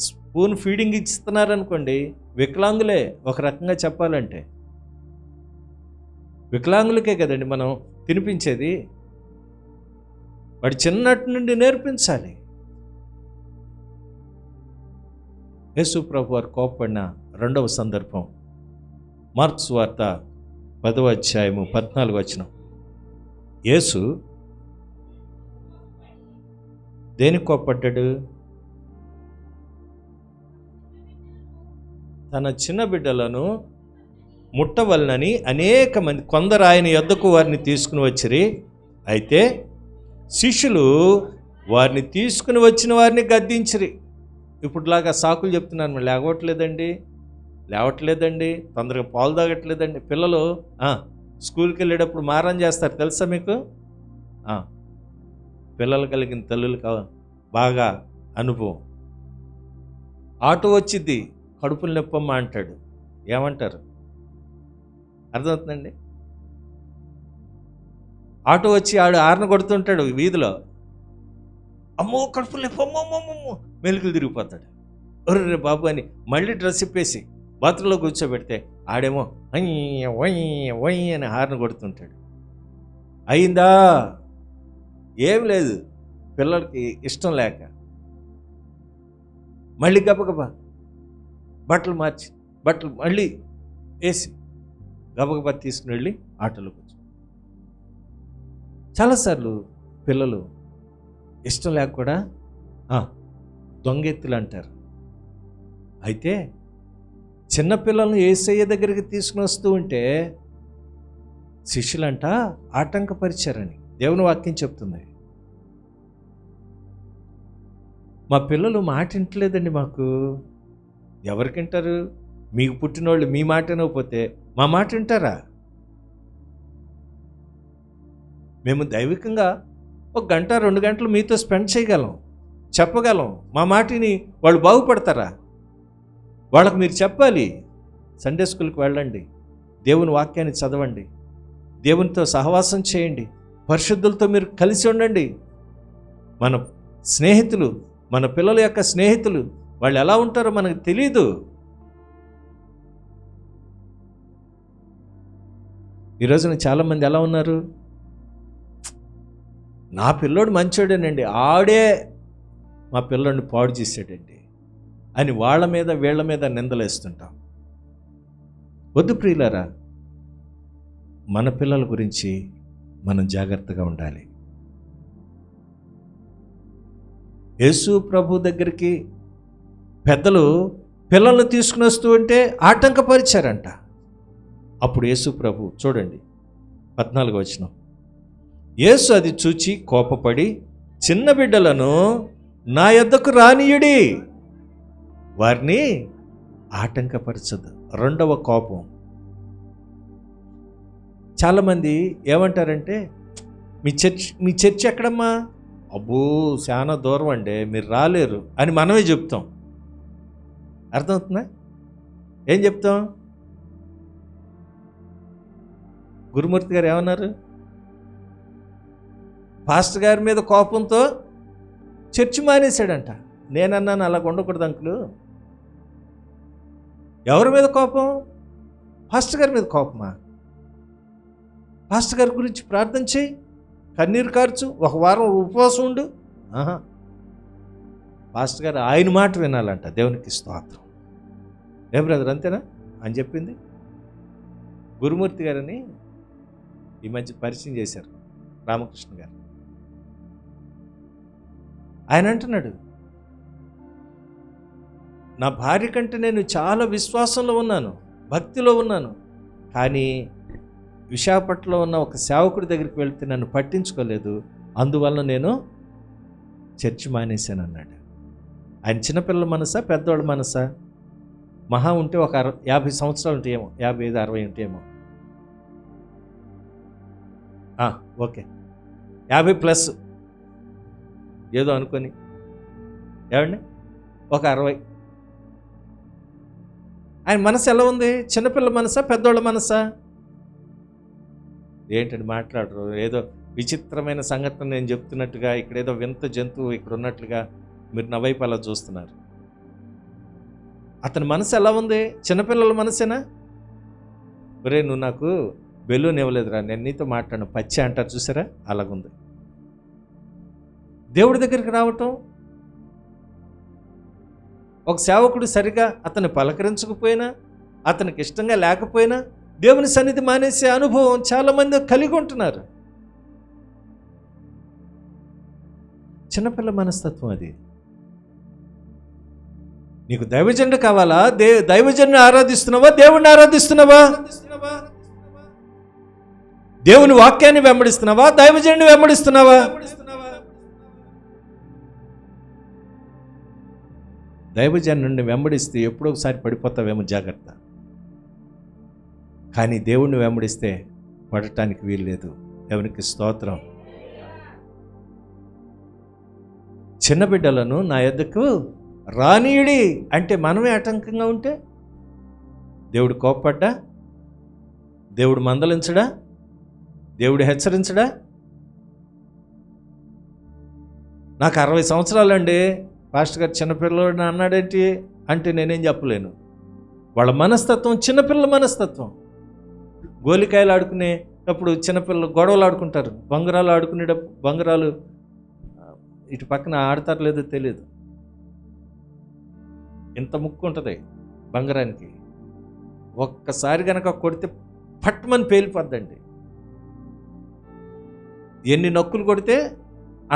స్పూన్ ఫీడింగ్ ఇస్తున్నారనుకోండి, వికలాంగులే. ఒక రకంగా చెప్పాలంటే వికలాంగులకే కదండి మనం తినిపించేది. వాడు చిన్నటి నుండి నేర్పించాలి. యేసు ప్రభు వారు కోపడిన రెండవ సందర్భం మార్కు సువార్త 10వ అధ్యాయము 14వ వచనం. యేసు దేనికి కోపడ్డాడు? తన చిన్న బిడ్డలను ముట్టవలనని అనేక మంది, కొందరు ఆయన యొద్దకు వారిని తీసుకుని వచ్చిరి. అయితే శిష్యులు వారిని తీసుకుని వచ్చిన వారిని గద్దించిరి. ఇప్పుడులాగా సాకులు చెప్తున్నాను, లేవట్లేదండి, తొందరగా పాలు తాగట్లేదండి. పిల్లలు స్కూల్కి వెళ్ళేటప్పుడు మారం చేస్తారు, తెలుసా మీకు? పిల్లలు కలిగిన తల్లులు బాగా అనుభవం. ఆటో వచ్చిద్ది, కడుపులు నొప్పమ్మ అంటాడు. ఏమంటారు? అర్థమవుతుందండి? ఆటో వచ్చి ఆడు ఆరన కొడుతుంటాడు వీధిలో, అమ్మో కడుపులు నొప్పమ్మమ్మమ్మో, మెలుకులు తిరిగిపోతాడు. ఒర్రే బాబు అని మళ్ళీ డ్రెస్ ఇప్పేసి బాత్రూంలో కూర్చోబెడితే ఆడేమో వయ్య అని హార్న కొడుతుంటాడు. అయిందా? ఏం లేదు, పిల్లలకి ఇష్టం లేక. మళ్ళీ గబగబా బట్టలు మార్చి బట్టలు మళ్ళీ వేసి గబగబా తీసుకుని వెళ్ళి ఆటోలో కూర్చో. చాలాసార్లు పిల్లలు ఇష్టం లేక కూడా దొంగెత్తులు అంటారు. అయితే చిన్నపిల్లలను యేసయ్య దగ్గరికి తీసుకుని వస్తూ ఉంటే శిష్యులంట ఆటంకపరిచారని దేవుని వాక్యం చెప్తుంది. మా పిల్లలు మాట వింటలేదండి. మాకు ఎవరికి వింటారు? మీకు పుట్టినోళ్ళు మీ మాట వినకపోతే మా మాట వింటారా? మేము దైవికంగా 1 గంట 2 గంటలు మీతో స్పెండ్ చేయగలం, చెప్పగలం. మా మాటిని వాళ్ళు బాగుపడతారా? వాళ్ళకు మీరు చెప్పాలి. సండే స్కూల్కి వెళ్ళండి, దేవుని వాక్యాన్ని చదవండి, దేవునితో సహవాసం చేయండి, పరిశుద్ధులతో మీరు కలిసి ఉండండి. మన స్నేహితులు, మన పిల్లల యొక్క స్నేహితులు వాళ్ళు ఎలా ఉంటారో మనకు తెలీదు. ఈరోజున చాలామంది ఎలా ఉన్నారు? నా పిల్లోడు మంచోడేనండి, ఆడే మా పిల్లోడిని పాడు చేసాడండి అని వాళ్ళ మీద వీళ్ళ మీద నిందలేస్తుంటాం. వద్దు ప్రియులారా, మన పిల్లల గురించి మనం జాగ్రత్తగా ఉండాలి. యేసు ప్రభు దగ్గరికి పెద్దలు పిల్లల్ని తీసుకుని వస్తూ ఉంటే ఆటంకపరిచారంట. అప్పుడు యేసు ప్రభు చూడండి 14వ వచనం, యేసు అది చూచి కోపపడి, చిన్న బిడ్డలను నా యొద్దకు రానియుడి, వారిని ఆటంకపరచదు. రెండవ కోపం. చాలామంది ఏమంటారంటే, మీ చర్చ్ ఎక్కడమ్మా? అబ్బో చాలా దూరం అండి, మీరు రాలేరు అని మనమే చెప్తాం. అర్థమవుతుందా? ఏం చెప్తాం? గురుమూర్తి గారు ఏమన్నారు? పాస్టర్ గారి మీద కోపంతో చర్చి మానేశాడంట. నేనన్నాను అలా ఉండకూడదు అంకులు. ఎవరి మీద కోపం? పాస్టర్ గారి మీద కోపమా? పాస్టర్ గారి గురించి ప్రార్థన చేయి, కన్నీరు కార్చు, ఒక వారం ఉపవాసం ఉండు. పాస్టర్ గారు ఆయన మాట వినాలంట. దేవునికి స్తోత్రం. ఏ బ్రదర్ అంతేనా అని చెప్పింది? గురుమూర్తి గారని ఈ మధ్య పరిచయం చేశారు, రామకృష్ణ గారు. ఆయన అంటున్నాడు, నా భార్య కంటే నేను చాలా విశ్వాసంలో ఉన్నాను, భక్తిలో ఉన్నాను, కానీ విశాఖపట్నంలో ఉన్న ఒక సేవకుడి దగ్గరికి వెళ్తే నన్ను పట్టించుకోలేదు, అందువల్ల నేను చర్చి మానేశాను అన్నాడు. ఆయన చిన్నపిల్లల మనసా పెద్దవాళ్ళ మనసా? మహా ఉంటే ఒక 50 సంవత్సరాలు ఉంటాయేమో, 55, 60 ఉంటాయేమో. ఓకే 50+ ఏదో అనుకొని, ఏమండి ఒక 60. ఆయన మనసు ఎలా ఉంది? చిన్నపిల్లల మనసా పెద్దవాళ్ళ మనసా? ఏంటండి మాట్లాడరు? ఏదో విచిత్రమైన సంఘటన నేను చెప్తున్నట్టుగా, ఇక్కడ ఏదో వింత జంతువు ఇక్కడ ఉన్నట్లుగా మీరు నా వైపు అలా చూస్తున్నారు. అతని మనసు ఎలా ఉంది? చిన్నపిల్లల మనసేనా? ఒరే నువ్వు నాకు బెలూన్ ఇవ్వలేదురా, నేను నీతో మాట్లాడను, పచ్చి అంటారు చూసారా, అలాగుంది. దేవుడి దగ్గరికి రావటం, ఒక సేవకుడు సరిగా అతన్ని పలకరించకపోయినా, అతనికి ఇష్టంగా లేకపోయినా దేవుని సన్నిధి మానేసే అనుభవం చాలామంది కలిగి ఉంటున్నారు. చిన్నపిల్ల మనస్తత్వం అది. నీకు దైవజనుడు కావాలా? దైవజనుని ఆరాధిస్తున్నావా? దేవుణ్ణి ఆరాధిస్తున్నావా? దేవుని వాక్యాన్ని వెంబడిస్తున్నావా? దైవజనుని వెంబడిస్తున్నావా? దైవజనుడిని వెంబడిస్తే ఎప్పుడో ఒకసారి పడిపోతావేమో, జాగ్రత్త. కానీ దేవుణ్ణి వెంబడిస్తే పడటానికి వీల్లేదు. దేవునికి స్తోత్రం. చిన్న బిడ్డలను నా యొద్దకు రానీయుడి అంటే మనమే ఆటంకంగా ఉంటే దేవుడు కోప్పడ్డా? దేవుడు మందలించడా? దేవుడు హెచ్చరించడా? నాకు 60 సంవత్సరాలండి, పాస్టర్ గారు చిన్నపిల్లడు అన్నాడేంటి అంటే నేనేం చెప్పలేను. వాళ్ళ మనస్తత్వం చిన్నపిల్లల మనస్తత్వం. గోలికాయలు ఆడుకునేటప్పుడు చిన్నపిల్లలు గొడవలు ఆడుకుంటారు, బంగారాలు ఆడుకునేటప్పుడు బంగారాలు ఇటు పక్కన ఆడతారు లేదో తెలియదు, ఇంత ముక్కు ఉంటుంది బంగారానికి, ఒక్కసారి కనుక కొడితే పట్టుమని పేలిపోద్దండి. ఎన్ని నొక్కులు కొడితే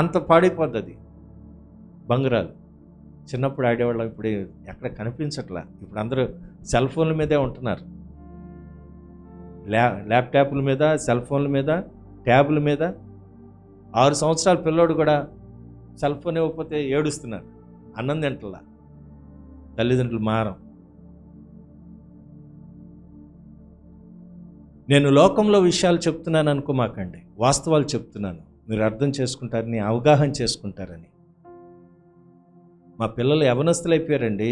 అంత పాడైపోద్ది అది బంగారాలు. చిన్నప్పుడు ఆడేవాళ్ళం, ఇప్పుడు ఎక్కడ కనిపించట్లా. ఇప్పుడు అందరూ సెల్ ఫోన్ల మీదే ఉంటున్నారు, ల్యాప్టాప్ల మీద, సెల్ ఫోన్ల మీద, ట్యాబ్ల మీద. 6 సంవత్సరాల పిల్లోడు కూడా సెల్ ఫోన్ ఇవ్వకపోతే ఏడుస్తున్నాడు, అన్నం తింటలా, తల్లిదండ్రులు మారం. నేను లోకంలో విషయాలు చెప్తున్నాను అనుకోమాకండి, వాస్తవాలు చెప్తున్నాను, మీరు అర్థం చేసుకుంటారని, అవగాహన చేసుకుంటారని. మా పిల్లలు యవనస్తులు అయిపోయారండి,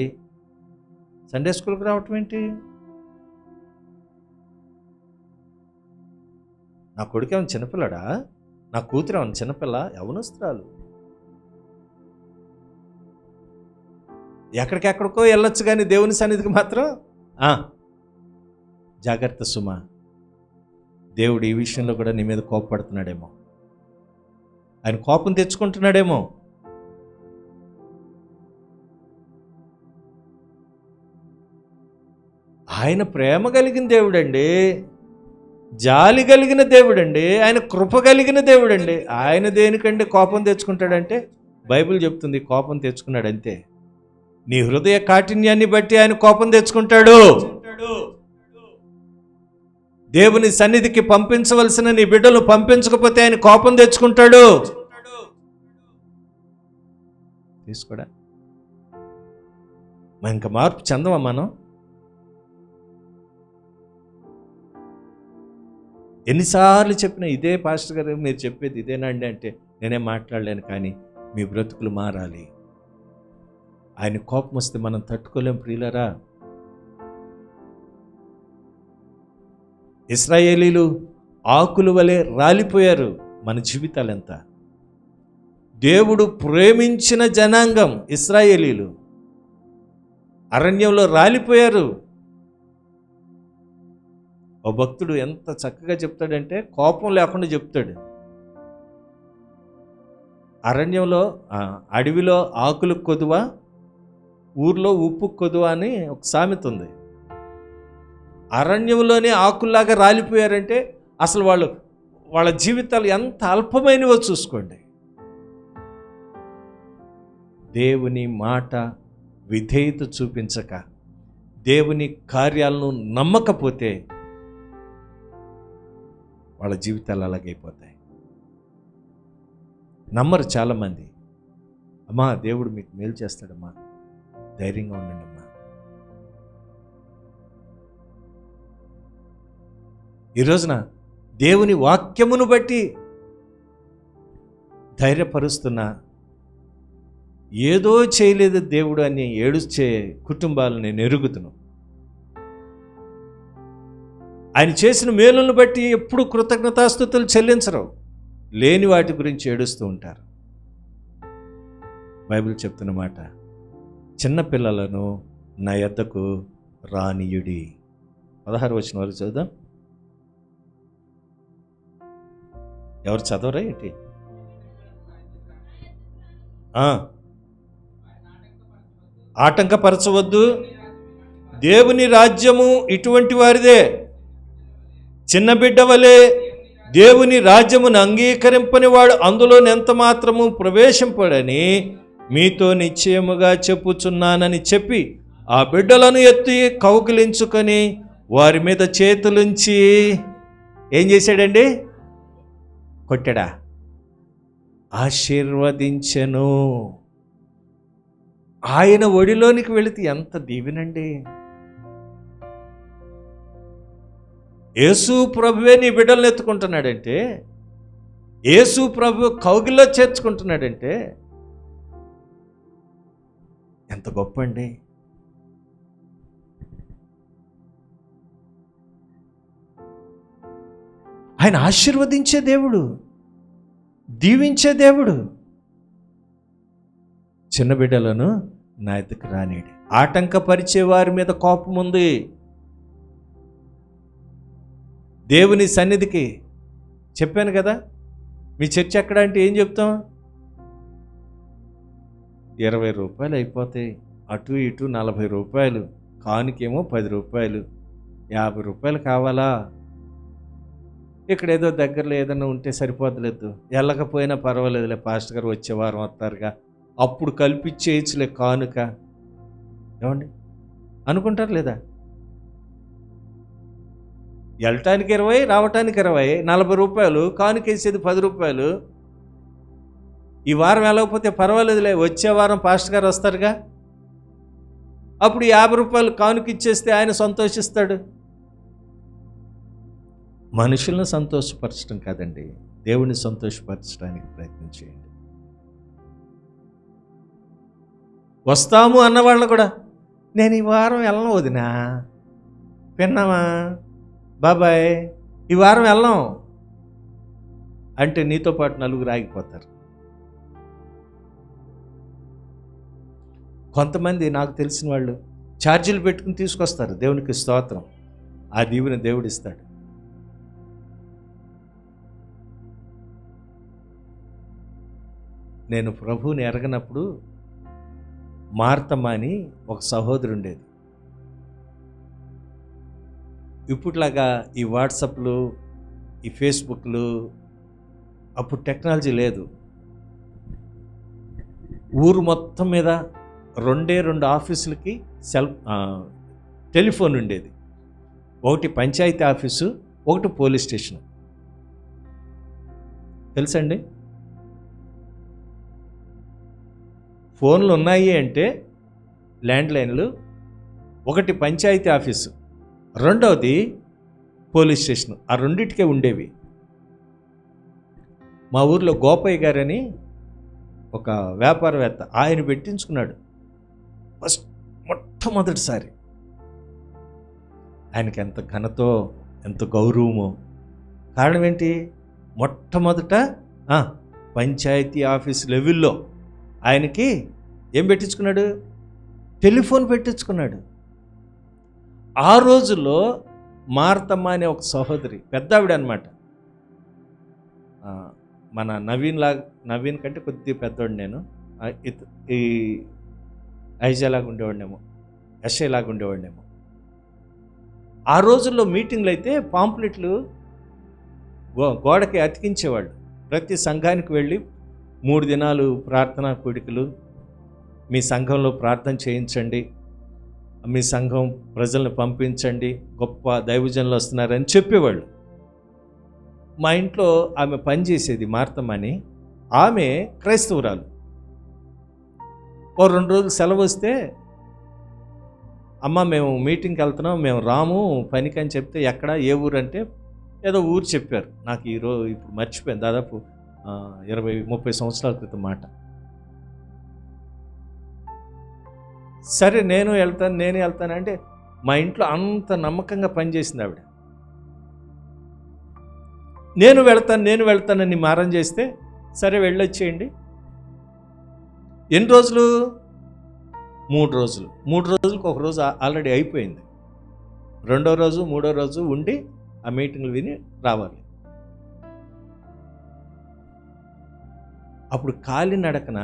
సండే స్కూల్కి రావటం ఏంటి? నా కొడుకు ఏమైనా చిన్నపిల్లడా? నా కూతురు ఏమైనా చిన్నపిల్ల? యవనస్తురాలు. ఎక్కడికెక్కడికో వెళ్ళొచ్చు కానీ దేవుని సన్నిధికి మాత్రం జాగ్రత్త సుమా. దేవుడు ఈ విషయంలో కూడా నీ మీద కోపపడుతున్నాడేమో, ఆయన కోపం తెచ్చుకుంటున్నాడేమో. ఆయన ప్రేమ కలిగిన దేవుడండి. జాలి కలిగిన దేవుడండి, ఆయన కృప కలిగిన దేవుడండి. ఆయన దేనికండి కోపం తెచ్చుకుంటాడంటే బైబిల్ చెప్తుంది కోపం తెచ్చుకున్నాడు అంతే. నీ హృదయ కాఠిన్యాన్ని బట్టి ఆయన కోపం తెచ్చుకుంటాడు. దేవుని సన్నిధికి పంపించవలసిన నీ బిడ్డలు పంపించకపోతే ఆయన కోపం తెచ్చుకుంటాడు. తీసుకోడా ఇంకా మార్పు చెందమా మనం? ఎన్నిసార్లు చెప్పినా ఇదే పాస్టర్ గారు మీరు చెప్పేది ఇదేనండి అంటే నేనేం మాట్లాడలేను, కానీ మీ బ్రతుకులు మారాలి. ఆయన కోపం వస్తే మనం తట్టుకోలేం ప్రియులరా. ఇశ్రాయేలీలు ఆకుల వలె రాలిపోయారు. మన జీవితాలు ఎంత? దేవుడు ప్రేమించిన జనాంగం ఇశ్రాయేలీలు అరణ్యంలో రాలిపోయారు. ఓ భక్తుడు ఎంత చక్కగా చెప్తాడంటే కోపం లేకుండా చెప్తాడు. అరణ్యంలో అడవిలో ఆకులకు కొదువ, ఊర్లో ఉప్పు కొదువ అని ఒక సామెత ఉంది. అరణ్యంలోనే ఆకుల్లాగా రాలిపోయారంటే అసలు వాళ్ళ జీవితాలు ఎంత అల్పమైనవో చూసుకోండి. దేవుని మాట విధేయత చూపించక, దేవుని కార్యాలను నమ్మకపోతే వాళ్ళ జీవితాలు అలాగైపోతాయి. నమ్మరు చాలామంది. అమ్మా దేవుడు మీకు మేలు చేస్తాడమ్మా, ధైర్యంగా ఉండండి అమ్మా. ఈ రోజున దేవుని వాక్యమును బట్టి ధైర్యపరుస్తున్నా ఏదో చేయలేదు దేవుడు అని ఏడుచే కుటుంబాలు నేను ఎరుగుతున్నాను. ఆయన చేసిన మేలులను బట్టి ఎప్పుడు కృతజ్ఞతాస్తుతులు చెల్లించరు, లేని వాటి గురించి ఏడుస్తూ ఉంటారు. బైబిల్ చెప్తున్న మాట, చిన్నపిల్లలను నా యొద్దకు రానియుడి. 16 వచనం వరకు చదువుదాం. ఎవరు చదవరా ఏంటి? ఆటంకపరచవద్దు, దేవుని రాజ్యము ఇటువంటి వారిదే. చిన్న బిడ్డ వలె దేవుని రాజ్యమును అంగీకరింపని వాడు అందులో ఎంత మాత్రము ప్రవేశింపడని మీతో నిశ్చయముగా చెప్పుచున్నానని చెప్పి ఆ బిడ్డలను ఎత్తి కౌగిలించుకొని వారి మీద చేతులుంచి ఏం చేశాడండి? కొట్టాడా? ఆశీర్వదించెను. ఆయన ఒడిలోనికి వెళితే ఎంత దీవెనండి. యేసు ప్రభువే నీ బిడ్డలను ఎత్తుకుంటున్నాడంటే, యేసు ప్రభు కౌగిల్లో చేర్చుకుంటున్నాడంటే ఎంత గొప్ప అండి. ఆయన ఆశీర్వదించే దేవుడు, దీవించే దేవుడు. చిన్న బిడ్డలను నా ఎద్దకు రానిడి. ఆటంకపరిచే వారి మీద కోపం ఉంది. దేవుని సన్నిధికి చెప్పాను కదా, మీ చర్చ ఎక్కడ అంటే ఏం చెప్తాం? 20 రూపాయలు అయిపోతాయి, అటు ఇటు 40 రూపాయలు, కానుకేమో 10 రూపాయలు, 50 రూపాయలు కావాలా? ఇక్కడ ఏదో దగ్గరలో ఏదైనా ఉంటే సరిపోతలేదు, వెళ్ళకపోయినా పర్వాలేదులే, పాస్టర్ గారు వచ్చే వారం వస్తారుగా, అప్పుడు కల్పించేయచ్చులే కానుక. ఏమండి అనుకుంటారు లేదా? వెళ్ళటానికి 20, రావటానికి 20, 40 రూపాయలు, కానుకేసేది 10 రూపాయలు. ఈ వారం వెళ్ళకపోతే పర్వాలేదులే, వచ్చే వారం పాస్టర్ గారు వస్తారుగా, అప్పుడు 50 రూపాయలు కానుక ఇచ్చేస్తే ఆయన సంతోషిస్తాడు. మనుషులను సంతోషపరచడం కాదండి, దేవుని సంతోషపరచడానికి ప్రయత్నం చేయండి. వస్తాము అన్నవాళ్ళని కూడా, నేను ఈ వారం వెళ్ళను వదినా, విన్నామా బాబాయ్, ఈ వారం వెళ్ళం అంటే నీతో పాటు 4 ఆగిపోతారు. కొంతమంది నాకు తెలిసిన వాళ్ళు ఛార్జీలు పెట్టుకుని తీసుకొస్తారు. దేవునికి స్తోత్రం, ఆ దీవెన దేవుడు ఇస్తాడు. నేను ప్రభువుని ఎరగనప్పుడు మార్తమ్మ అని ఒక సహోదరు ఉండేది. ఇప్పుడులాగా ఈ వాట్సాప్లు, ఈ ఫేస్బుక్లు, అప్పుడు టెక్నాలజీ లేదు. ఊరు మొత్తం మీద 2 ఆఫీసులకి టెలిఫోన్ ఉండేది. ఒకటి పంచాయతీ ఆఫీసు, ఒకటి పోలీస్ స్టేషన్. తెలుసండి? ఫోన్లు ఉన్నాయి అంటే ల్యాండ్లైన్లు, ఒకటి పంచాయతీ ఆఫీసు, రెండవది పోలీస్ స్టేషన్. ఆ రెండిటికే ఉండేవి. మా ఊర్లో గోపయ్య గారని ఒక వ్యాపారవేత్త, ఆయన పెట్టించుకున్నాడు మొట్టమొదటిసారి. ఆయనకి ఎంత ఘనతో, ఎంత గౌరవమో. కారణం ఏంటి? మొట్టమొదట పంచాయతీ ఆఫీస్ లెవెల్లో ఆయనకి ఏం పెట్టించుకున్నాడు? టెలిఫోన్ పెట్టించుకున్నాడు. ఆ రోజుల్లో మార్తమ్మ అనే ఒక సహోదరి, పెద్ద ఆవిడ అనమాట. మన నవీన్ కంటే కొద్దిగా పెద్దవాడు నేను. ఈ ఐజాలాగా ఉండేవాడినేమో, ఎస్ఐలాగా ఉండేవాడినేమో. ఆ రోజుల్లో మీటింగ్లు అయితే పాంప్లెట్లు గోడకి అతికించేవాళ్ళు. ప్రతి సంఘానికి వెళ్ళి 3 దినాలు ప్రార్థనా కూడికలు, మీ సంఘంలో ప్రార్థన చేయించండి, మీ సంఘం ప్రజలను పంపించండి, గొప్ప దైవజనులు వస్తున్నారని చెప్పేవాళ్ళు. మా ఇంట్లో ఆమె పనిచేసేది మార్తమ్మని. ఆమె క్రైస్తవురాలు. ఓ 2 రోజులు సెలవు వస్తే, అమ్మ మేము మీటింగ్కి వెళ్తున్నాం, మేము రాము పనికి అని చెప్తే, ఎక్కడ ఏ ఊరు అంటే ఏదో ఊరు చెప్పారు. నాకు ఇప్పుడు మర్చిపోయాను, దాదాపు 20-30 సంవత్సరాల క్రితం మాట. సరే నేను వెళ్తాను అంటే, మా ఇంట్లో అంత నమ్మకంగా పనిచేసింది ఆవిడ. నేను వెళ్తానని మారం చేస్తే, సరే వెళ్ళొచ్చేయండి. ఎన్ని రోజులు? 3 రోజులు. 3 రోజులకు ఒక రోజు ఆల్రెడీ అయిపోయింది. 2వ రోజు 3వ రోజు ఉండి ఆ మీటింగ్లు విని రావాలి. అప్పుడు కాలినడకన,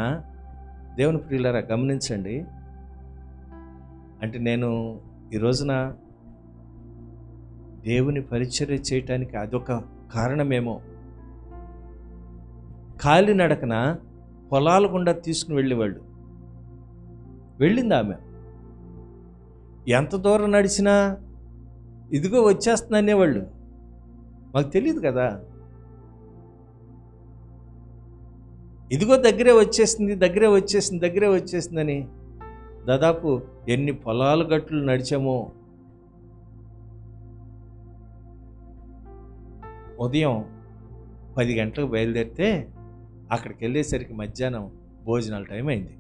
దేవుని ప్రియులారా గమనించండి, అంటే నేను ఈ రోజున దేవుని పరిచర్య చేయటానికి అదొక కారణమేమో. కాలినడకన పొలాల గుండా తీసుకుని వెళ్ళేవాళ్ళు. వెళ్ళింది ఆమె. ఎంత దూరం నడిచినా ఇదిగో వచ్చేస్తుంది అనేవాళ్ళు. మాకు తెలియదు కదా. ఇదిగో దగ్గరే వచ్చేసిందని దాదాపు ఎన్ని పొలాల గట్లు నడిచామో. ఉదయం 10 గంటలకు బయలుదేరితే అక్కడికి వెళ్ళేసరికి మధ్యాహ్నం భోజనాల టైం అయింది.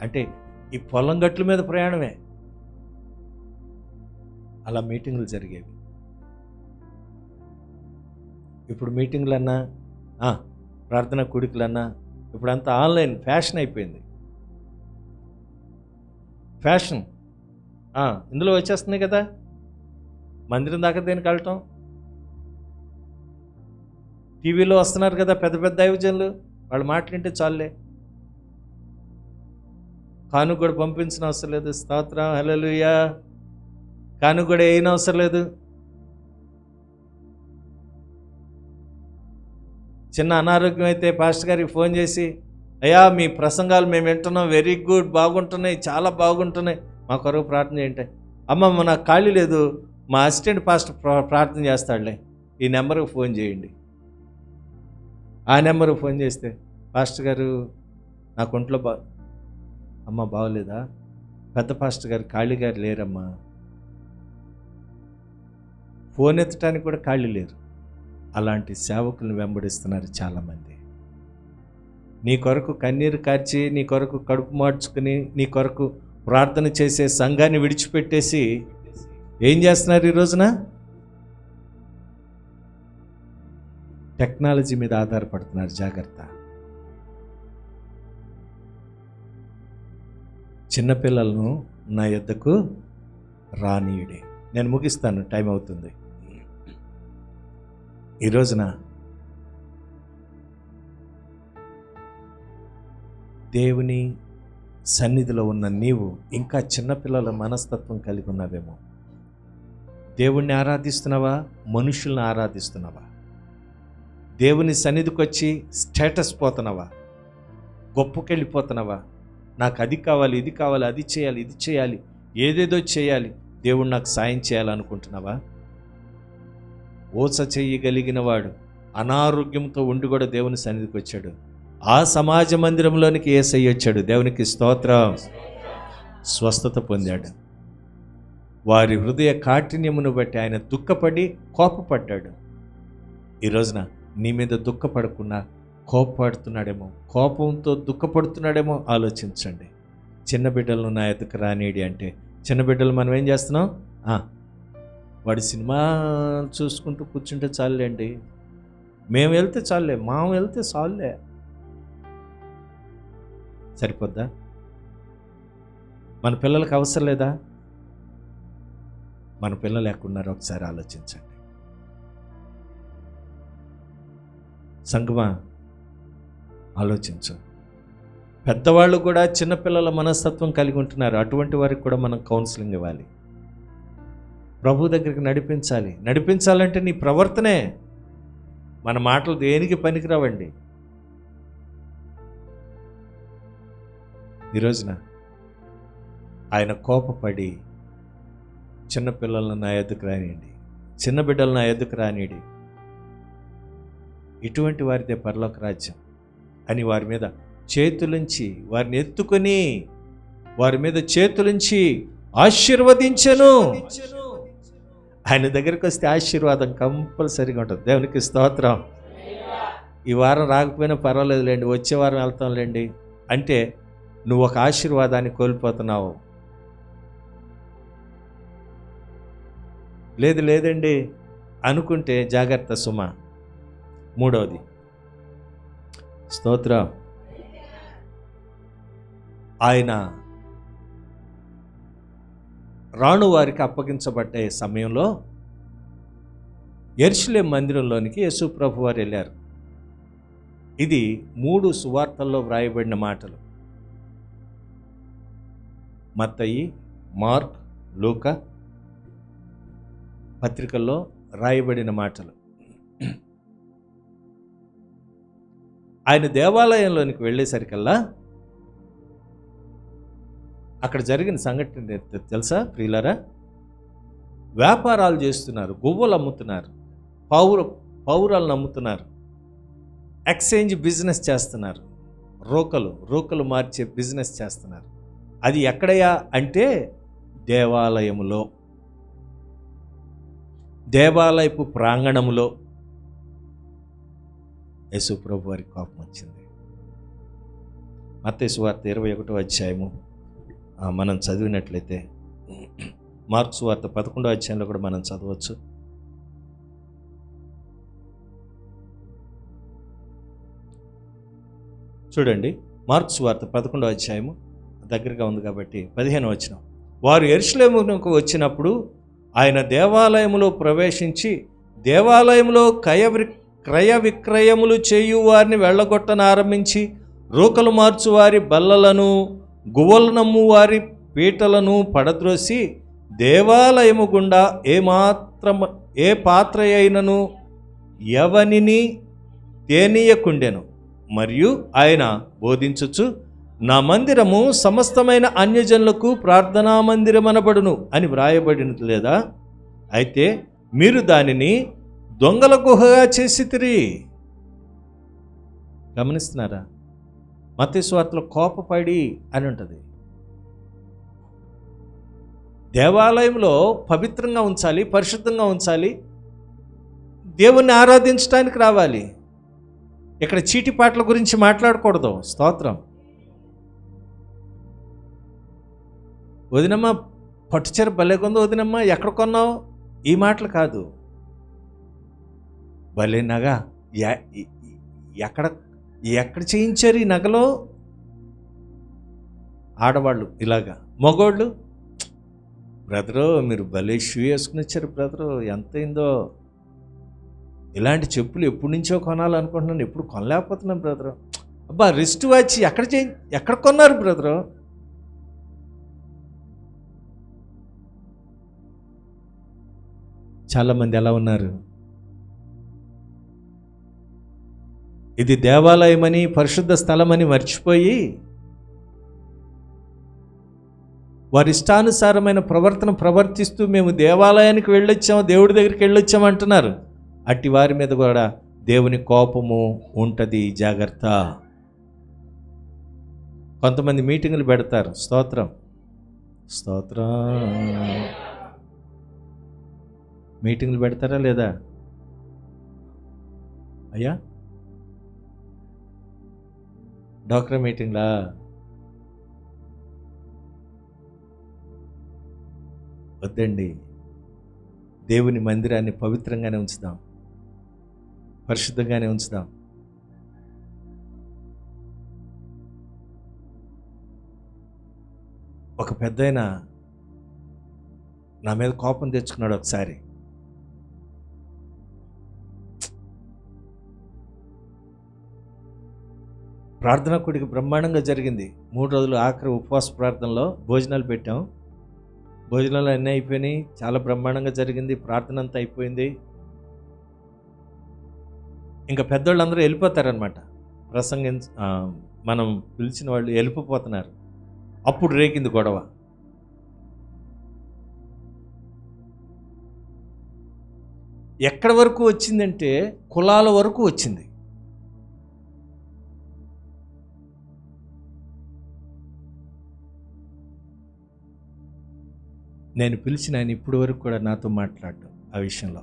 అంటే ఈ పొలం గట్ల మీద ప్రయాణమే. అలా మీటింగులు జరిగేవి. ఇప్పుడు మీటింగులన్నా, ప్రార్థన కూడికలన్నా ఇప్పుడంతా ఆన్లైన్ ఫ్యాషన్ అయిపోయింది. ఫ్యాషన్ ఇందులో వచ్చేస్తుంది కదా. మందిరం దాకా దేనికి వెళ్ళటం? టీవీలో వస్తున్నారు కదా పెద్ద పెద్ద దైవజనులు, వాళ్ళు మాట్లాడితే చాలులే. కానుక కూడా పంపించిన అవసరం లేదు. స్తోత్రం, హల్లెలూయా. కానుక కూడా ఏం అవసరం లేదు. చిన్న అనారోగ్యం అయితే పాస్టర్ గారికి ఫోన్ చేసి, అయ్యా మీ ప్రసంగాలు మేము వింటున్నాం, వెరీ గుడ్, బాగుంటున్నాయి, చాలా బాగుంటున్నాయి, మా కొరకు ప్రార్థన చేయండి. అమ్మమ్మ నాకు ఖాళీ లేదు, మా అసిస్టెంట్ పాస్టర్ ప్రార్థన చేస్తాడులే, ఈ నెంబర్కి ఫోన్ చేయండి. ఆ నెంబర్కి ఫోన్ చేస్తే, పాస్టర్ గారు నాకు ఒంట్లో అమ్మ బాగోలేదా? పెద్ద పాస్టర్ గారు ఖాళీ గారు లేరమ్మా. ఫోన్ ఎత్తడానికి కూడా ఖాళీ లేరు. అలాంటి సేవకులను వెంబడిస్తున్నారు చాలామంది. నీ కొరకు కన్నీరు కార్చి, నీ కొరకు కడుపు మార్చుకుని, నీ కొరకు ప్రార్థన చేసే సంఘాన్ని విడిచిపెట్టేసి ఏం చేస్తున్నారు ఈ రోజున? టెక్నాలజీ మీద ఆధారపడుతున్నారు. జాగ్రత్త. చిన్నపిల్లలను నా యొద్దకు రానీయుడే. నేను ముగిస్తాను, టైం అవుతుంది. ఈ రోజున దేవుని సన్నిధిలో ఉన్న నీవు ఇంకా చిన్నపిల్లల మనస్తత్వం కలిగి ఉన్నావేమో. దేవుణ్ణి ఆరాధిస్తున్నావా, మనుషుల్ని ఆరాధిస్తున్నావా? దేవుని సన్నిధికి వచ్చి స్టేటస్ పోతున్నావా, గొప్పకెళ్ళిపోతున్నావా? నాకు అది కావాలి, ఇది కావాలి, అది చేయాలి, ఇది చేయాలి, ఏదేదో చేయాలి, దేవుడు నాకు సాయం చేయాలనుకుంటున్నావా? ఓచ చేయగలిగిన వాడు అనారోగ్యంతో ఉండి కూడా దేవుని సన్నిధికి వచ్చాడు. ఆ సమాజ మందిరంలోనికి యేసయ్య వచ్చాడు. దేవునికి స్తోత్రం. స్వస్థత పొందాడు. వారి హృదయ కాఠిన్యమును బట్టి ఆయన దుఃఖపడి కోపపడ్డాడు. ఈ రోజున నీ మీద దుఃఖపడకుండా కోపపడుతున్నాడేమో, కోపంతో దుఃఖపడుతున్నాడేమో ఆలోచించండి. చిన్న బిడ్డలను నా ఎదుకు రానిడి అంటే, చిన్న బిడ్డలు మనం ఏం చేస్తున్నాం? వాడి సినిమా చూసుకుంటూ కూర్చుంటే చాలండి, మేము వెళ్తే చాలే, మామ వెళ్తే చాలే, సరిపోద్దా? మన పిల్లలకు అవసరం లేదా? మన పిల్లలు ఎక్కడున్నారో ఒకసారి ఆలోచించండి. సంగమా, ఆలోచించు. పెద్దవాళ్ళు కూడా చిన్నపిల్లల మనస్తత్వం కలిగి ఉంటున్నారు. అటువంటి వారికి కూడా మనం కౌన్సిలింగ్ ఇవ్వాలి. ప్రభు దగ్గరికి నడిపించాలి. నడిపించాలంటే నీ ప్రవర్తనే. మన మాటలు దేనికి పనికిరావండి. ఈ రోజున ఆయన కోపపడి చిన్నపిల్లలను నా ఎద్దుకు రానియండి, చిన్న బిడ్డలను నా ఎద్దుకు రానియండి, ఇటువంటి వారిదే పరలోక రాజ్యం అని వారి మీద చేతులుంచి, వారిని ఎత్తుకొని వారి మీద చేతులుంచి ఆశీర్వదించెను. ఆయన దగ్గరికి వస్తే ఆశీర్వాదం కంపల్సరీగా ఉంటుంది. దేవునికి స్తోత్రం. ఈ వారం రాకపోయినా పర్వాలేదులేండి, వచ్చే వారం వెళ్తాంలేండి అంటే నువ్వు ఒక ఆశీర్వాదాన్ని కోల్పోతున్నావు. లేదండి అనుకుంటే జాగ్రత్త సుమ. మూడవది, స్తోత్రం, ఆయన రాణు వారికి అప్పగించబడ్డ సమయంలో యెరూషలేము మందిరంలోనికి యేసు ప్రభు వారు వెళ్ళారు. ఇది 3 సువార్తల్లో వ్రాయబడిన మాటలు. మత్తయి, మార్క్, లూకా పత్రికల్లో రాయబడిన మాటలు. ఆయన దేవాలయంలోనికి వెళ్ళేసరికల్లా అక్కడ జరిగిన సంఘటన తెలుసా ప్రియులారా? వ్యాపారాలు చేస్తున్నారు, గువ్వలు అమ్ముతున్నారు, పౌరాలను అమ్ముతున్నారు, ఎక్స్చేంజ్ బిజినెస్ చేస్తున్నారు, రోకలు మార్చే బిజినెస్ చేస్తున్నారు. అది ఎక్కడయ్యా అంటే దేవాలయపు ప్రాంగణంలో. యేసు ప్రభు వారికి కోపం వచ్చింది. మత్తయి సువార్త 21వ అధ్యాయము మనం చదివినట్లయితే, మార్కు సువార్త 11వ అధ్యాయంలో కూడా మనం చదవచ్చు. చూడండి, మార్కు సువార్త 11వ అధ్యాయము దగ్గరగా ఉంది కాబట్టి 15వ వచనం. వారు యెరూషలేమునకు వచ్చినప్పుడు ఆయన దేవాలయములో ప్రవేశించి దేవాలయంలో క్రయ విక్రయములు చేయు వారిని వెళ్ళగొట్టనారంభించి రోకలు మార్చు వారి బల్లలను, గువ్వలు నమ్ము వారి పీటలను పడద్రోసి దేవాలయము గుండా ఏ పాత్ర అయినను ఎవనిని తేనీయకుండెను. మరియు ఆయన బోధించుచు, నా మందిరము సమస్తమైన అన్యజనులకు ప్రార్థనా మందిరమనబడును అని వ్రాయబడినది లేదా? అయితే మీరు దానిని దొంగల గుహగా చేసితిరి. గమనిస్తున్నారా? మత్తయి సువార్తలో కోపపడి అని ఉంటుంది. దేవాలయంలో పవిత్రంగా ఉంచాలి, పరిశుద్ధంగా ఉంచాలి, దేవుణ్ణి ఆరాధించడానికి రావాలి. ఇక్కడ చీటిపాట్ల గురించి మాట్లాడకూడదు. స్తోత్రం. వదినమ్మ పట్టుచీర భలేకొందో వదినమ్మ, ఎక్కడ కొన్నావు, ఈ మాటలు కాదు. భలే నగ, ఎక్కడ చేయించారు ఈ నగలో? ఆడవాళ్ళు ఇలాగా, మగోళ్ళు బ్రదరు మీరు భలే షూ వేసుకుని వచ్చారు బ్రదరు, ఎంత అయిందో, ఇలాంటి చెప్పులు ఎప్పటి నుంచో కొనాలనుకుంటున్నాను, ఎప్పుడు కొనలేకపోతున్నాను బ్రదరు. అబ్బా రిస్ట్ వాచ్ ఎక్కడ కొన్నారు బ్రదరు? చాలామంది ఎలా ఉన్నారు? ఇది దేవాలయమని, పరిశుద్ధ స్థలమని మర్చిపోయి వారి ఇష్టానుసారమైన ప్రవర్తన ప్రవర్తిస్తూ మేము దేవాలయానికి వెళ్ళొచ్చాము, దేవుడి దగ్గరికి వెళ్ళొచ్చాము అంటున్నారు. అట్టి వారి మీద కూడా దేవుని కోపము ఉంటుంది, జాగ్రత్త. కొంతమంది మీటింగులు పెడతారు, స్తోత్రం స్తోత్రం మీటింగులు పెడతారా లేదా అయ్యా? డాక్టర్ మీటింగ్లా? వద్దండి. దేవుని మందిరాన్ని పవిత్రంగానే ఉంచుదాం, పరిశుద్ధంగానే ఉంచుదాం. ఒక పెద్దాయన నా మీద కోపం తెచ్చుకున్నాడు ఒకసారి. ప్రార్థన కూడిక బ్రహ్మాండంగా జరిగింది. 3 రోజులు ఆఖరి ఉపవాస ప్రార్థనలో భోజనాలు పెట్టాం. భోజనాలు అన్నీ అయిపోయినాయి, చాలా బ్రహ్మాండంగా జరిగింది. ప్రార్థన అంతా అయిపోయింది. ఇంకా పెద్దవాళ్ళందరూ వెళ్ళిపోతారనమాట. మనం పిలిచిన వాళ్ళు వెళ్ళిపోతున్నారు. అప్పుడు రేకింది గొడవ. ఎక్కడి వరకు వచ్చిందంటే కులాల వరకు వచ్చింది. నేను పిలిచిన ఆయన ఇప్పటి వరకు కూడా నాతో మాట్లాడడం ఆ విషయంలో.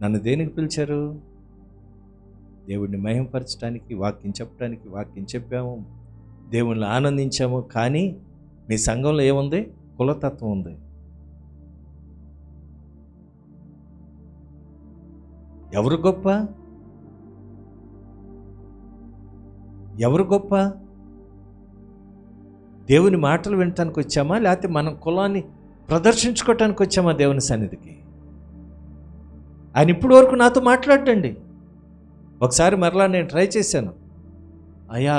నన్ను దేనికి పిలిచారు? దేవుడిని మహిమపరచడానికి, వాక్యం చెప్పడానికి. వాక్యం చెప్పాము, దేవుణ్ణి ఆనందించాము. కానీ మీ సంఘంలో ఏముంది? కులతత్వం ఉంది. ఎవరు గొప్ప? ఎవరు గొప్ప? దేవుని మాటలు వినటానికి వచ్చామా, లేకపోతే మన కులాన్ని ప్రదర్శించుకోవటానికి వచ్చామా దేవుని సన్నిధికి? ఆయన ఇప్పటి వరకు నాతో మాట్లాడండి. ఒకసారి మరలా నేను ట్రై చేశాను. అయ్యా